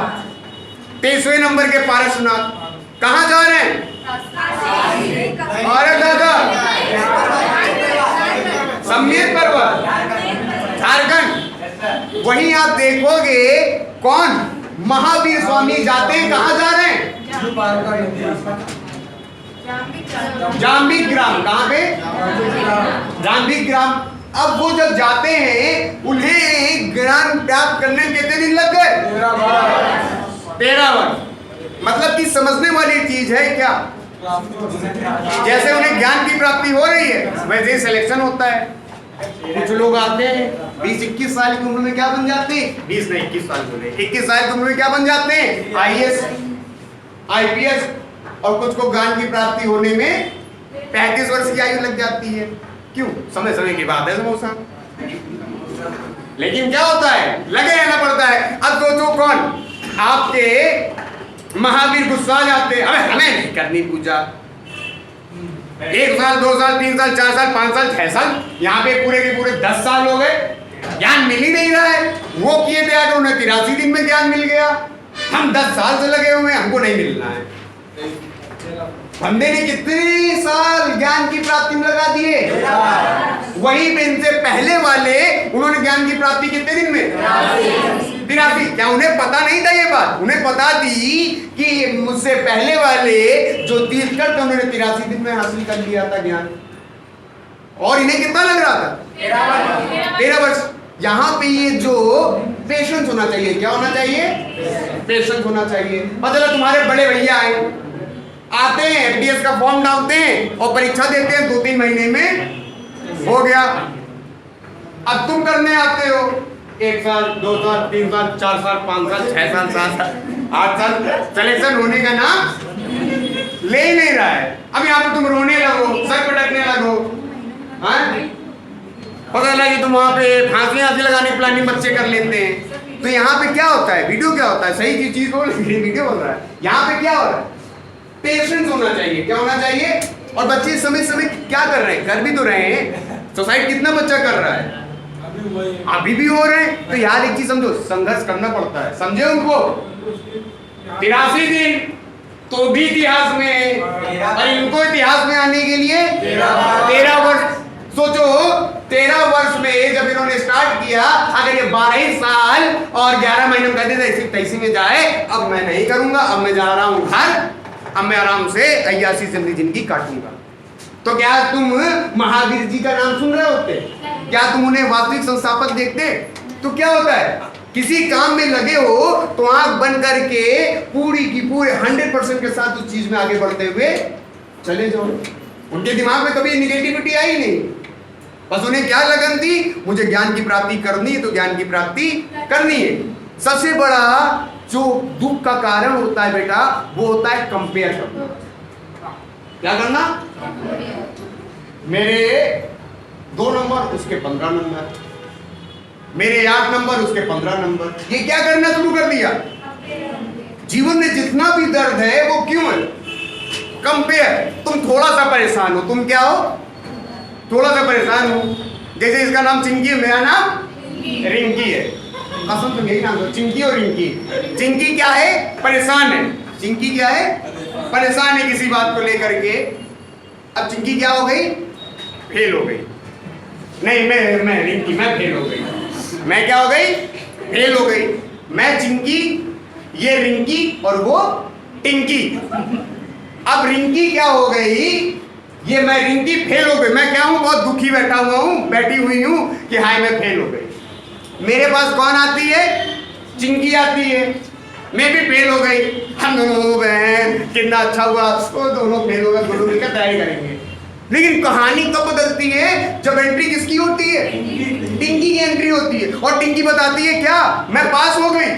A: 23वें नंबर के पारसनाथ कहां जा रहे हैं? अरे दादा, सम्मेद पर्वत, झारखंड। वहीं आप देखोगे कौन, महावीर स्वामी जाते हैं, कहां जा रहे हैं? जाम्बिक ग्राम। कहां पे? जाम्बिक ग्राम। अब वो जब जाते हैं उन्हें ज्ञान प्राप्त करने में कितने दिन लग गए? 13 वर्ष। मतलब कि समझने वाली चीज है क्या, जैसे उन्हें ज्ञान की प्राप्ति हो रही है वैसे ही सिलेक्शन होता है। कुछ लोग आते हैं 20-21 साल की उम्र में क्या बन जाते हैं, 20 नहीं 21 साल बोले, 21 साल की उम्र में क्या बन जाते हैं, IAS IPS। और कुछ को ज्ञान की प्राप्ति होने में 35 वर्ष की आयु लग जाती है। क्यों? समय समय की बात है मौसा, लेकिन क्या होता है, लगे रहना पड़ता है। अब सोचो कौन, आपके महावीर गुस्सा जाते हैं, अबे हमें नहीं करनी पूजा। 1 साल 2 साल 3 साल 4 साल 5 साल 6 साल, यहाँ पे पूरे के पूरे 10 साल हो गए, ज्ञान मिल ही नहीं रहा है। वो किए थे आगे, उन्हें 83 दिन में ज्ञान मिल गया। हम 10 साल से लगे हुए हैं, हमको नहीं मिलना है। बंदे ने कितने साल ज्ञान की प्राप्ति में लगा दिए, वहीं पे इनसे पहले वाले उन्होंने ज्ञान की प्राप्ति कितने दिन में, 83। क्या उन्हें पता नहीं था ये बात? उन्हें पता थी कि मुझसे पहले वाले जो तीर्थकर थे उन्होंने 83 दिन में हासिल कर लिया था ज्ञान, और इन्हें कितना लग रहा था, 13 वर्ष। यहाँ पे ये जो पेशेंस होना चाहिए, क्या होना चाहिए, पेशेंस होना चाहिए। मतलब तुम्हारे बड़े भैया आते हैं, FDS का फॉर्म डालते हैं और परीक्षा देते हैं, 2-3 महीने में हो गया। अब तुम करने आते हो 1 साल 2 साल 3 साल 4 साल 5 साल 6 साल 7 साल 8 साल, सिलेक्शन होने का नाम ले ही नहीं रहा है। अब यहाँ पे तुम रोने लगो, सर पटकने लगो, पता लगा कि तुम वहाँ पे फांसी लगाने की प्लानिंग बच्चे कर लेते हैं। तो यहाँ पे क्या होता है, वीडियो क्या होता है, सही चीज बोल रही है, वीडियो बोल रहा है। यहाँ पे क्या हो रहा है, पेशेंस होना चाहिए। क्या होना चाहिए? और बच्चे समय समय क्या कर रहे हैं, कर भी तो रहे हैं। सोसाइटी कितना बच्चा कर रहा है, अभी भी हो रहे हैं। तो यार एक चीज समझो, संघर्ष करना पड़ता है, समझे उनको। 83 दिन तो भी इतिहास में, और इनको इतिहास में आने के लिए 13 वर्ष। सोचो 13 वर्ष में जब इन्होंने स्टार्ट किया, अगर ये 12 साल और 11 महीने में कहते थे 23 में जाए, अब मैं नहीं करूंगा, अब मैं जा रहा हूं घर, अब मैं आराम से अय्यासी जिंदगी काटूंगा। तो क्या तुम महावीर जी का नाम सुन रहे होते? क्या तुम उन्हें वास्तविक संस्थापक देखते? तो क्या होता है, किसी काम में लगे हो तो आंख बंद करके पूरी की पूरे 100% के साथ उस चीज में आगे बढ़ते हुए चले जाओ। उनके दिमाग में कभी निगेटिविटी आई नहीं, बस उन्हें क्या लगन थी, मुझे ज्ञान की प्राप्ति करनी है तो ज्ञान की प्राप्ति करनी है। सबसे बड़ा जो दुख का कारण होता है बेटा, वो होता है कंपेयर करना। क्या करना? मेरे 2 नंबर उसके 15 नंबर, मेरे 8 नंबर, उसके 15 नंबर। ये क्या करना शुरू कर दिया? जीवन में जितना भी दर्द है वो क्यों है? कंपेयर। तुम थोड़ा सा परेशान हो, तुम क्या हो? थोड़ा सा परेशान हो। जैसे इसका नाम चिंकी है, मेरा नाम रिंकी है। कसम तो यही नाम है, चिंकी और रिंकी। चिंकी क्या है? परेशान है। चिंकी क्या है? परेशान है किसी बात को लेकर के। अब चिंकी क्या हो गई? फेल हो गई। नहीं, मैं रिंकी, मैं फेल हो गई। मैं क्या हो गई? फेल हो गई। मैं चिंकी, ये रिंकी और वो टिंकी। अब रिंकी क्या हो गई? ये मैं रिंकी फेल हो गई। मैं क्या हूं? बहुत दुखी बैठा हुआ हूं, बैठी हुई हूं कि हाय मैं फेल हो गई। मेरे पास कौन आती है? चिंकी आती है। मैं भी फेल हो गई। हम दोनों बहन, कितना अच्छा हुआ, वो दोनों फेल हो गए, दोनों मिलकर तैयारी करेंगे। लेकिन कहानी कब बदलती है? जब एंट्री किसकी होती है? टिंकी की एंट्री होती है। और टिंकी बताती है क्या? मैं पास हो गई।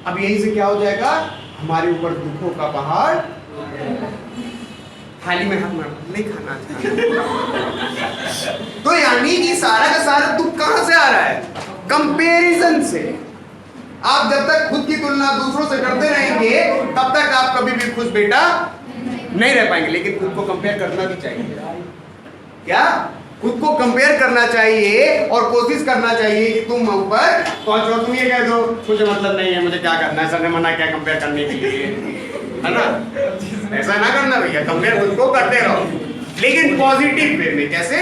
A: अब यही से क्या हो जाएगा? हमारे ऊपर दुखों का पहाड़। थाली में हाथ मार, नहीं खाना। तो यानी कि सारा का सारा दुख कहां से आ रहा है? कंपैरिजन से। आप जब तक खुद की तुलना दूसरों से करते रहेंगे तब तक आप कभी भी खुश बेटा नहीं रह पाएंगे। लेकिन खुद को कंपेयर करना भी चाहिए। क्या? खुद को कंपेयर करना चाहिए और कोशिश करना चाहिए कि तुम ऊपर पहुंचो। तुम ये कह दो मुझे मतलब नहीं है, मुझे क्या करना है, सर ने मना क्या कंपेयर करने के लिए, है ना? ऐसा ना करना भैया, कंपेयर खुद को करते रहो, लेकिन पॉजिटिव वे में। कैसे?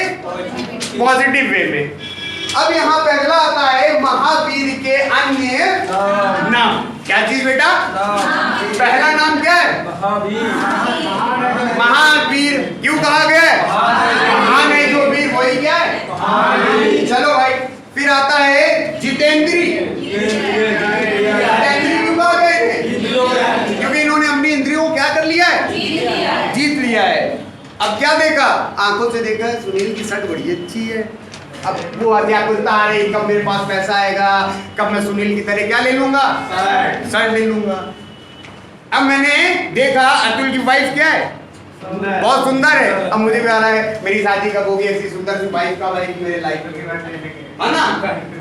A: पॉजिटिव वे में। अब यहाँ पे अगला आता है महावीर के अन्य नाम। क्या चीज बेटा? पहला नाम क्या है? महावीर। क्यों कहा गया है? महान है जो वीर, वही क्या है? चलो भाई। फिर आता है जितेंद्री। जितेंद्री क्यों कहा गए थे? क्योंकि इन्होंने अपनी इंद्रियों को क्या कर लिया है? जीत लिया है। अब क्या देखा? आंखों से देखा सुनील की शर्ट बड़ी अच्छी है। अब वो व्याकुलता आ रही, कब मेरे पास पैसा आएगा, कब मैं सुनील की तरह क्या ले लूंगा? शर्ट ले लूंगा। अब मैंने देखा अतुल की वाइफ क्या है? बहुत सुंदर है। अब मुझे भी आ रहा है मेरी शादी कब होगी, ऐसी सुंदर सी वाइफ कब आएगी मेरे लाइफ में, है ना?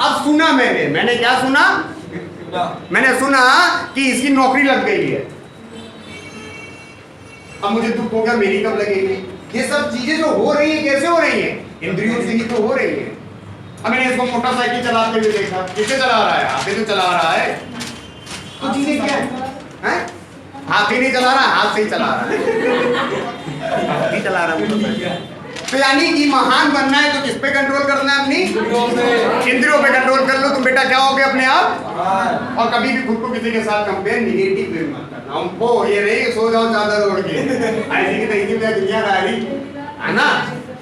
A: अब सुना मैंने क्या सुना? मैंने सुना कि इसकी नौकरी लग गई है। अब मुझे दुख हो गया, मेरी कब लगेगी? ये सब चीजें जो हो रही है कैसे हो रही है? इंद्रियों से ही तो हो रही है। अब मैंने इसको मोटरसाइकिल चलाते हुए देखा। किससे चला रहा है? हाथ से तो चला रहा है। तो चीजें क्या है? हाथ ही नहीं चला रहा, हाथ से ही चला रहा है। हाथ ही चला रहा है। तो यानी कि महान बनना है तो किस पे कंट्रोल करना है? अपनी इंद्रियों पे कंट्रोल कर लो, तुम बेटा क्या होगे अपने आप। और कभी भी खुद को किसी के साथ कंपेयर निगेटिव वे मत करना। उनको ये नहीं सो जाओ चादर ओढ़ के, ऐसी की तैसी में दुनियादारी, है ना?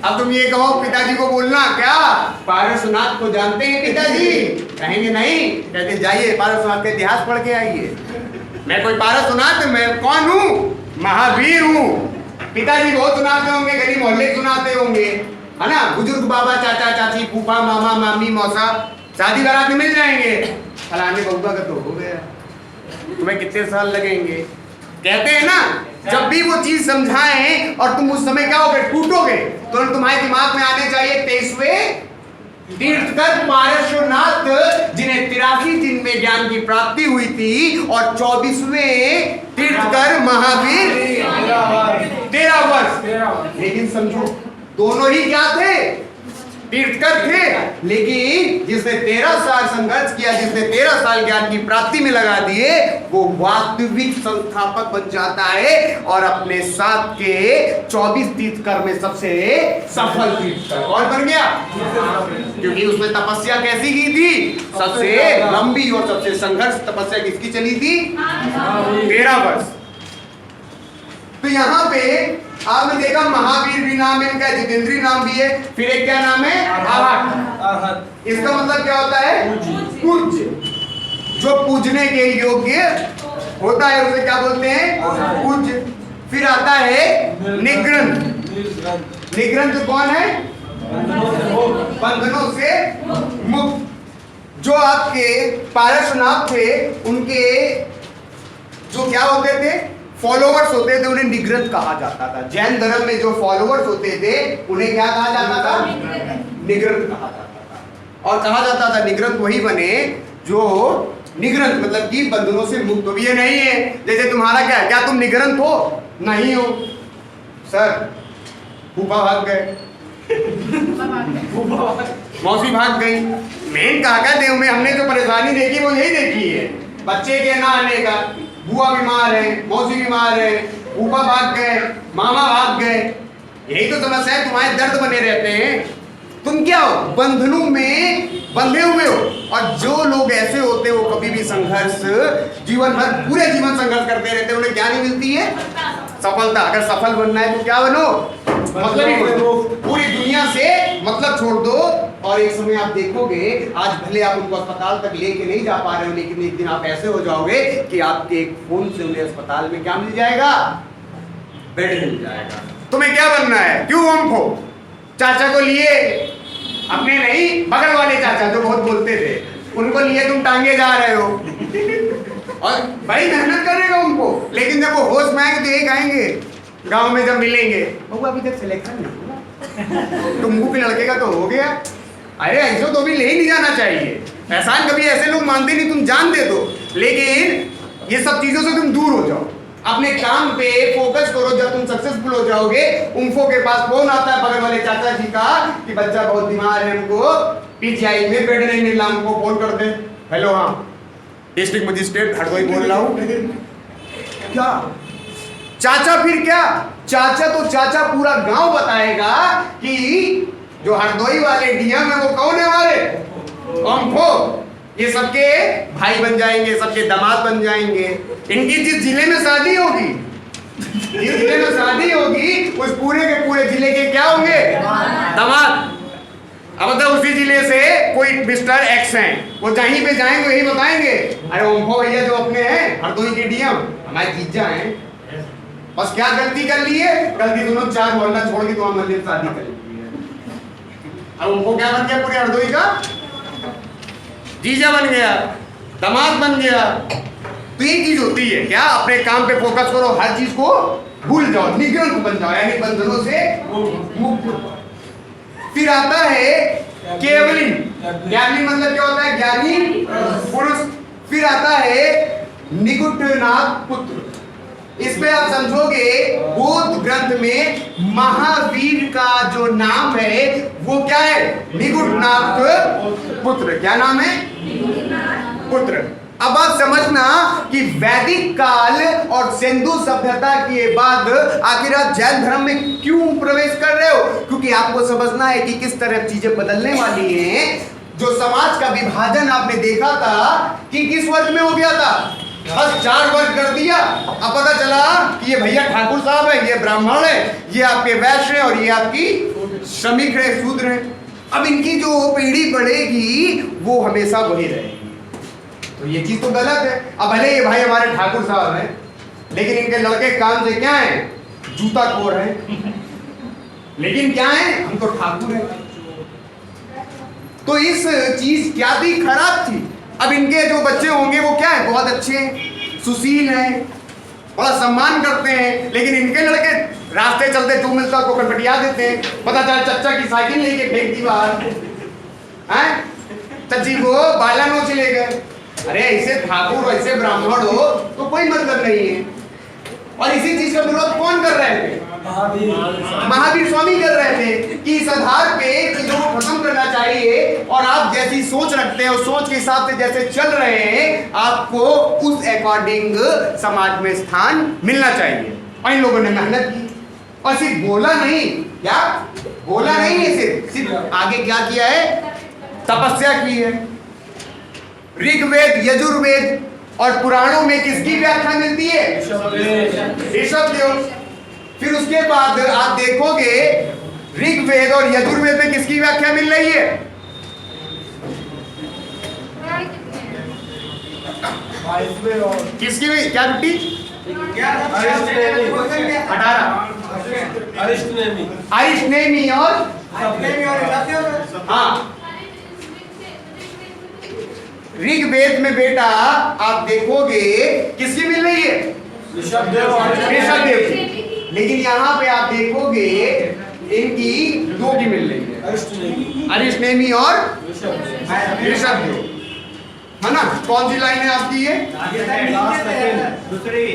A: अब तुम ये कहो पिताजी को बोलना क्या पारसनाथ को जानते हैं पिताजी? कहेंगे नहीं। कहते जाइए पारसनाथ का इतिहास पढ़ के आइए। मैं कोई पारसनाथ? मैं कौन हूँ? महावीर हूँ। पिताजी बहुत सुनाते होंगे, गली मोहल्ले सुनाते होंगे, है ना? बुजुर्ग बाबा, चाचा चाची, फूफा, मामा मामी, मौसा, शादी बारात में मिल जाएंगे। फलाने बउआ का तो हो गया, तुम्हें कितने साल लगेंगे? कहते हैं ना, जब भी वो चीज समझाएं और तुम उस समय क्या हो गए? टूटोगे, तो तुम्हारे दिमाग में आने चाहिए 23वें तीर्थकर पारसनाथ, जिन्हें 83 दिन में ज्ञान की प्राप्ति हुई थी, और 24वें तीर्थकर महावीर 13 वर्ष। लेकिन समझो दोनों ही क्या थे? तीर्थकर थे। लेकिन जिसने 13 साल संघर्ष किया, जिसने 13 साल ज्ञान की प्राप्ति में लगा दिए, वो वास्तविक संस्थापक बन जाता है और अपने साथ के 24 तीर्थकर में सबसे सफल तीर्थकर कौन बन गया? क्योंकि उसने तपस्या कैसी की थी? सबसे लंबी और सबसे संघर्ष तपस्या किसकी चली थी? 13 वर्ष। तो यहाँ पे आपने देखा महावीर भी नाम है इनका, जितेंद्री नाम भी है, फिर एक क्या नाम है? अर्हत। इसका मतलब क्या होता है? पूज्य। जो पूजने के योग्य होता है उसे क्या बोलते हैं? पूज्य। फिर आता है निग्रंथ। निग्रंथ कौन है? बंधनों से मुक्त। जो आपके पारसनाथ थे उनके जो क्या होते थे? फॉलोवर्स होते थे, उन्हें निग्रंथ कहा जाता था। जैन धर्म में जो फॉलोवर्स होते थे उन्हें क्या कहा जाता था? निग्रंथ कहा जाता था। और कहा जाता था निग्रंथ वही बने जो निग्रंथ मतलब कि बंधनों से मुक्त हो। ये नहीं है जैसे तुम्हारा क्या है, क्या तुम निग्रंथ हो? नहीं हो सर। फूफा भाग गए, मौसी भाग गई। मेन काका देव में हमने जो परेशानी देखी वो यही देखी है, बच्चे के ना आने का। बुआ बीमार है, मौसी बीमार है, फूफा भाग गए, मामा भाग गए। यही तो समस्या है, तुम्हारे दर्द बने रहते हैं। तुम क्या हो? बंधनों में बंधे हुए हो। और जो लोग ऐसे होते हैं वो कभी भी संघर्ष जीवन भर पूरे जीवन संघर्ष करते रहते हैं, उन्हें क्या नहीं मिलती है? सफलता। अगर सफल बनना है तो क्या बनो? मतलब ही बनो। पूरी दुनिया से मतलब छोड़ दो। और एक समय आप देखोगे, आज भले आप उनको अस्पताल तक लेके नहीं जा पा रहे हो, लेकिन एक दिन आप ऐसे हो जाओगे कि आपके एक फोन से उन्हें अस्पताल में क्या मिल जाएगा? बेड मिल जाएगा। तुम्हें क्या बनना है? क्यों हमको चाचा को लिए, अपने नहीं बगल वाले चाचा जो बहुत बोलते थे, उनको लिए तुम टांगे जा रहे हो और बड़ी मेहनत करेगा उनको, लेकिन जब वो होश में आएंगे तो यही कहेंगे गांव में जब मिलेंगे, बबू अभी तक सिलेक्शन नहीं हुआ, तुमको के लड़के का तो हो गया। अरे ऐसे तो भी ले ही नहीं जाना चाहिए। एहसान कभी ऐसे लोग मानते नहीं, तुम जान दे दो, लेकिन ये सब चीजों से तुम दूर हो जाओ, अपने काम पे फोकस करो। जब तुम सक्सेसफुल हो जाओगे, उनको के पास फोन आता है बगल वाले चाचा जी का कि बच्चा बहुत बीमार है, हमको पीजीआई में बेड नहीं मिला, हमको फोन कर दे। हेलो, हाँ डिस्ट्रिक्ट मजिस्ट्रेट हरदोई बोल रहा हूँ। क्या चाचा? फिर क्या चाचा? तो चाचा पूरा गांव बताएगा कि जो हरदोई वाले डीएम है वो कौन है हमारे, हमको। ये सबके भाई बन जाएंगे, सबके दामाद बन जाएंगे। इनकी जिस जिले में शादी होगी, जिस जिले में शादी होगी, उस पूरे के पूरे जिले के क्या होंगे? दामाद। अब मतलब उसी जिले से कोई मिस्टर एक्स हैं, वो जहीं पे जाएंगे वही बताएंगे, अरे ओम्फो भैया जो अपने हैं हरदोई के डीएम हमारे जीजा हैं। बस क्या गलती कर ली है? गलती दोनों 4 मोहल्ला छोड़ के तो मंदिर शादी कर ली है। अब उनको क्या बन गया? पूरे हरदोई का जीजा बन गया, दामाद बन गया। तो ये चीज होती है क्या? अपने काम पे फोकस करो, हर चीज को भूल जाओ, निग्रंथ बन जाओ, यानी बंधनों से मुक्त। फिर आता है केवलिन। केवलिन मतलब क्या होता है? ज्ञानी पुरुष। फिर आता है निगुटनाथ पुत्र। इसमें आप समझोगे बौद्ध ग्रंथ में महावीर का जो नाम है वो क्या है? निगुटनाथ पुत्र। क्या नाम है? पुत्र। अब आप समझना कि वैदिक काल और सिंधु सभ्यता के बाद आखिर आप जैन धर्म में क्यों प्रवेश कर रहे हो? क्योंकि आपको समझना है कि किस तरह चीजें बदलने वाली हैं। जो समाज का विभाजन आपने देखा था कि किस वर्ग में हो गया था, बस 4 वर्ग कर दिया। अब पता चला कि ये भैया ठाकुर साहब है, ये ब्राह्मण है, ये आपके वैश्य है और ये आपकी श्रमिक है, शूद्र है। अब इनकी जो पीढ़ी बढ़ेगी वो हमेशा वही रहेगी। तो ये चीज तो गलत है। अब भले ये भाई हमारे ठाकुर साहब हैं, लेकिन इनके लड़के काम से क्या हैं? जूता खोर हैं। लेकिन क्या है? हम तो ठाकुर हैं। तो इस चीज क्या थी? खराब थी। अब इनके जो बच्चे होंगे वो क्या है? बहुत अच्छे हैं, सुशील हैं, बड़ा सम्मान करते हैं। लेकिन इनके लड़के रास्ते चलते जो मिलता है उसको कटपटिया देते हैं। पता चला चच्चा की साइकिल लेके फेंक दी बाहर, हैं? चच्ची को बाला नोच ले गए। अरे ऐसे ठाकुर और ऐसे ब्राह्मण हो तो कोई मतलब नहीं है। और इसी चीज का विरोध कौन कर रहे थे? महावीर स्वामी कर रहे थे कि इस आधार पे चीजों को खत्म करना चाहिए और आप जैसी सोच रखते हैं उस सोच के हिसाब से जैसे चल रहे हैं आपको उस अकॉर्डिंग समाज में स्थान मिलना चाहिए। और इन लोगों ने मेहनत की और सिर्फ बोला नहीं, क्या बोला नहीं है, सिर्फ आगे क्या किया है? तपस्या की है। ऋग्वेद, यजुर्वेद और पुराणों में किसकी व्याख्या मिलती है? ऋषभदेव। फिर उसके बाद आप देखोगे ऋग्वेद और यजुर्वेद में किसकी व्याख्या मिल रही है? किसकी? क्या बेटी? 18 अरिष्टनेमी और हाँ। ऋग्वेद में बेटा आप देखोगे किसकी मिल रही है? ऋषभदेव की। लेकिन यहाँ पे आप देखोगे इनकी 2 की मिल रही है, अरिष्टनेमी और ऋषभ देव, है ना? कौन सी लाइन है आपकी ये?
E: दूसरी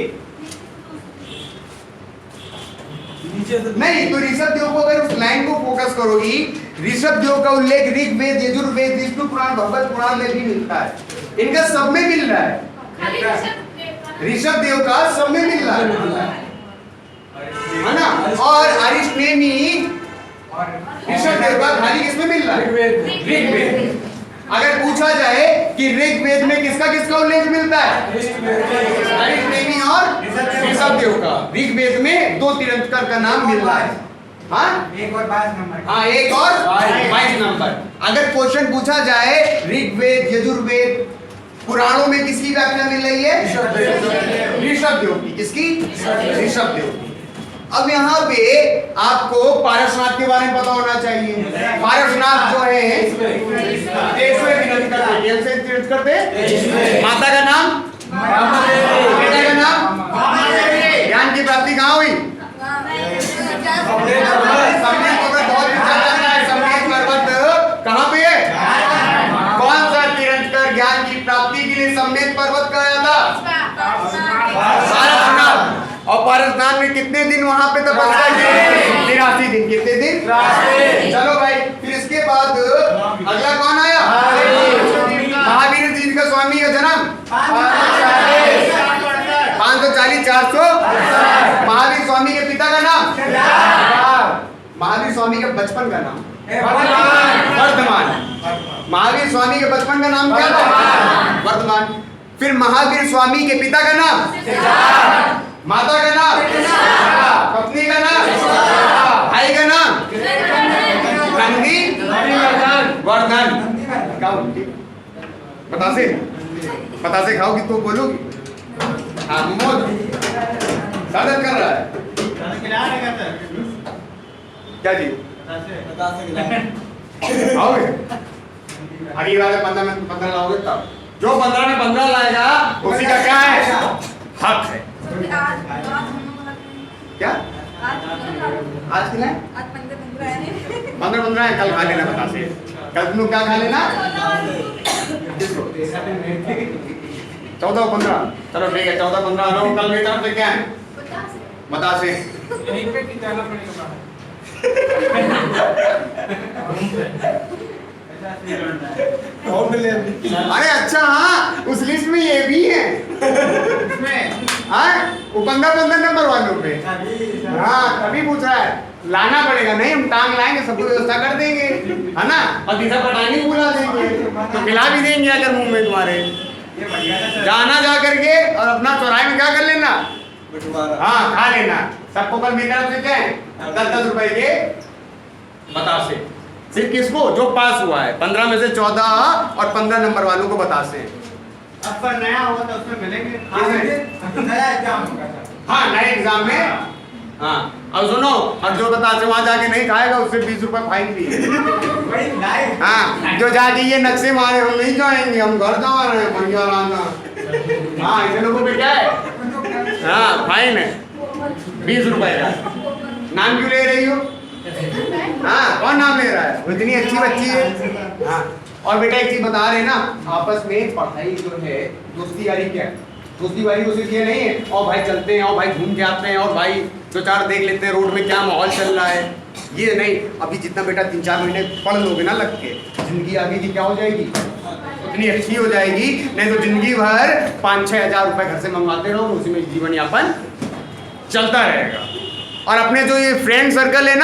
C: नीचे से
A: नहीं, तो ऋषभ देव को अगर उस लाइन को फोकस करोगी, ऋषभ देव का उल्लेख ऋग्वेद, यजुर्वेद, विष्णु पुराण, भगवत पुराण में भी मिलता है। इनका सब में मिल रहा है।
D: खाली
A: ऋषभ देव का सब में मिल रहा है ना? और अरिष्टेनी ऋषभ देव का खाली किसमें मिल रहा है? ऋग्वेद। अगर पूछा जाए कि ऋग्वेद में किसका किसका उल्लेख मिलता है? अरिष्टेनी और ऋषभ देव का। ऋग्वेद में 2 तीर्थंकर का नाम मिल रहा है। हाँ,
E: 1 और 22 नंबर।
A: हाँ, 1 और 22 नंबर। अगर क्वेश्चन पूछा जाए ऋग्वेद, यजुर्वेद, पुराणों में किसकी व्याख्या मिल रही है? ऋषभ देव की। किसकी? ऋषभ देव की। अब यहाँ पे आपको पारसनाथ के बारे में पता होना चाहिए। पारसनाथ जो है 23वें तीर्थ करते। माता का नाम? पिता का नाम? ज्ञान की प्राप्ति कहाँ हुई? समनेत पर्वत बहुत विख्यात लगता है। समनेत पर्वत कहाँ पे है? कौन सा तीर्थंकर ज्ञान की प्राप्ति के लिए समनेत पर्वत गया था? पारसनाथ। और पारसनाथ में कितने दिन वहां पे तपस्या की? 83 दिन। कितने दिन? चलो भाई, फिर इसके बाद अगला कौन आया? महावीर जी का स्वामी का जन्म 540 400। महावीर स्वामी के पिता का नाम? महावीर स्वामी के बचपन का नाम? वर्धमान। महावीर स्वामी के बचपन का नाम क्या था? वर्धमान। फिर महावीर स्वामी के पिता का नाम? माता का नाम? पत्नी का नाम? भाई का नाम? नंदी वर्धन। बतासे खाओगी तो बोलोगी। हाँ, मोमोज स्वागत कर रहा है। क्या जी? आओगे? अगली बार 15 में 15 लाओगे तब। जो 15 में 15 लाएगा उसी का क्या है? हक है। क्या? आज खिलाए? 15 है। कल खा लेना बतासे। कल तुम क्या खा लेना? 14 और 15। चलो ठीक है, 14 15 लो। कल मेरी तरफ से क्या है? बतासे।
B: यहीं पे कि जाना पड़ेगा बाहर?
A: अरे अच्छा, हाँ, उस लिस्ट में ये भी है। हाँ, वो 15 नंबर वालों पे। हाँ, तभी पूछ रहा है। लाना पड़ेगा। नहीं, हम टांग लाएंगे, सबको व्यवस्था कर देंगे, है ना? और तीसरा पटानी बुला देंगे तो खिला भी देंगे अगर मुंह में तुम्हारे। जाना जा करके और अपना चौराहे में क्या कर लेना? हाँ, खा लेना। सबको कल मेरी तरफ से क्या है? 10-10 रुपए के बतासे। सिर्फ किसको? जो पास हुआ है। 15 में से 14 और 15 नंबर वालों को बतासे।
E: अब पर नया होगा तो उसमें मिलेंगे। नया एग्जाम होगा।
A: हाँ, नए एग्जाम में। हाँ, अब सुनो, और जो बतासे वहां जाके नहीं खाएगा उससे 20 रुपए फाइन भी है। हाँ, जो जाके ये नक्शे मारे हम नहीं जाएंगे, हम घर जा रहे हैं बढ़िया लाना। हाँ, ऐसे लोगों पे क्या है? हाँ, फाइन है 20 रुपए का। नाम क्यों ले रही हो? हाँ, कौन नाम ले रहा है? वो इतनी अच्छी बच्ची है। हाँ, और बेटा एक चीज बता रहे ना, आपस में पढ़ाई जो है, दोस्ती यारी क्या है? दोस्ती यारी को सिर्फ ये नहीं है और भाई चलते हैं और भाई घूम के आते हैं और भाई 2-4 देख लेते हैं रोड में क्या माहौल चल रहा है, ये नहीं। अभी जितना बेटा 3-4 महीने पढ़ लोगे ना लग के, जिंदगी आगे की क्या हो जाएगी? उतनी अच्छी हो जाएगी। नहीं तो जिंदगी भर 5-6 हजार रुपए घर से मंगवाते रहो, उसी में जीवन यापन चलता रहेगा। और अपने जो ये फ्रेंड सर्कल है ना,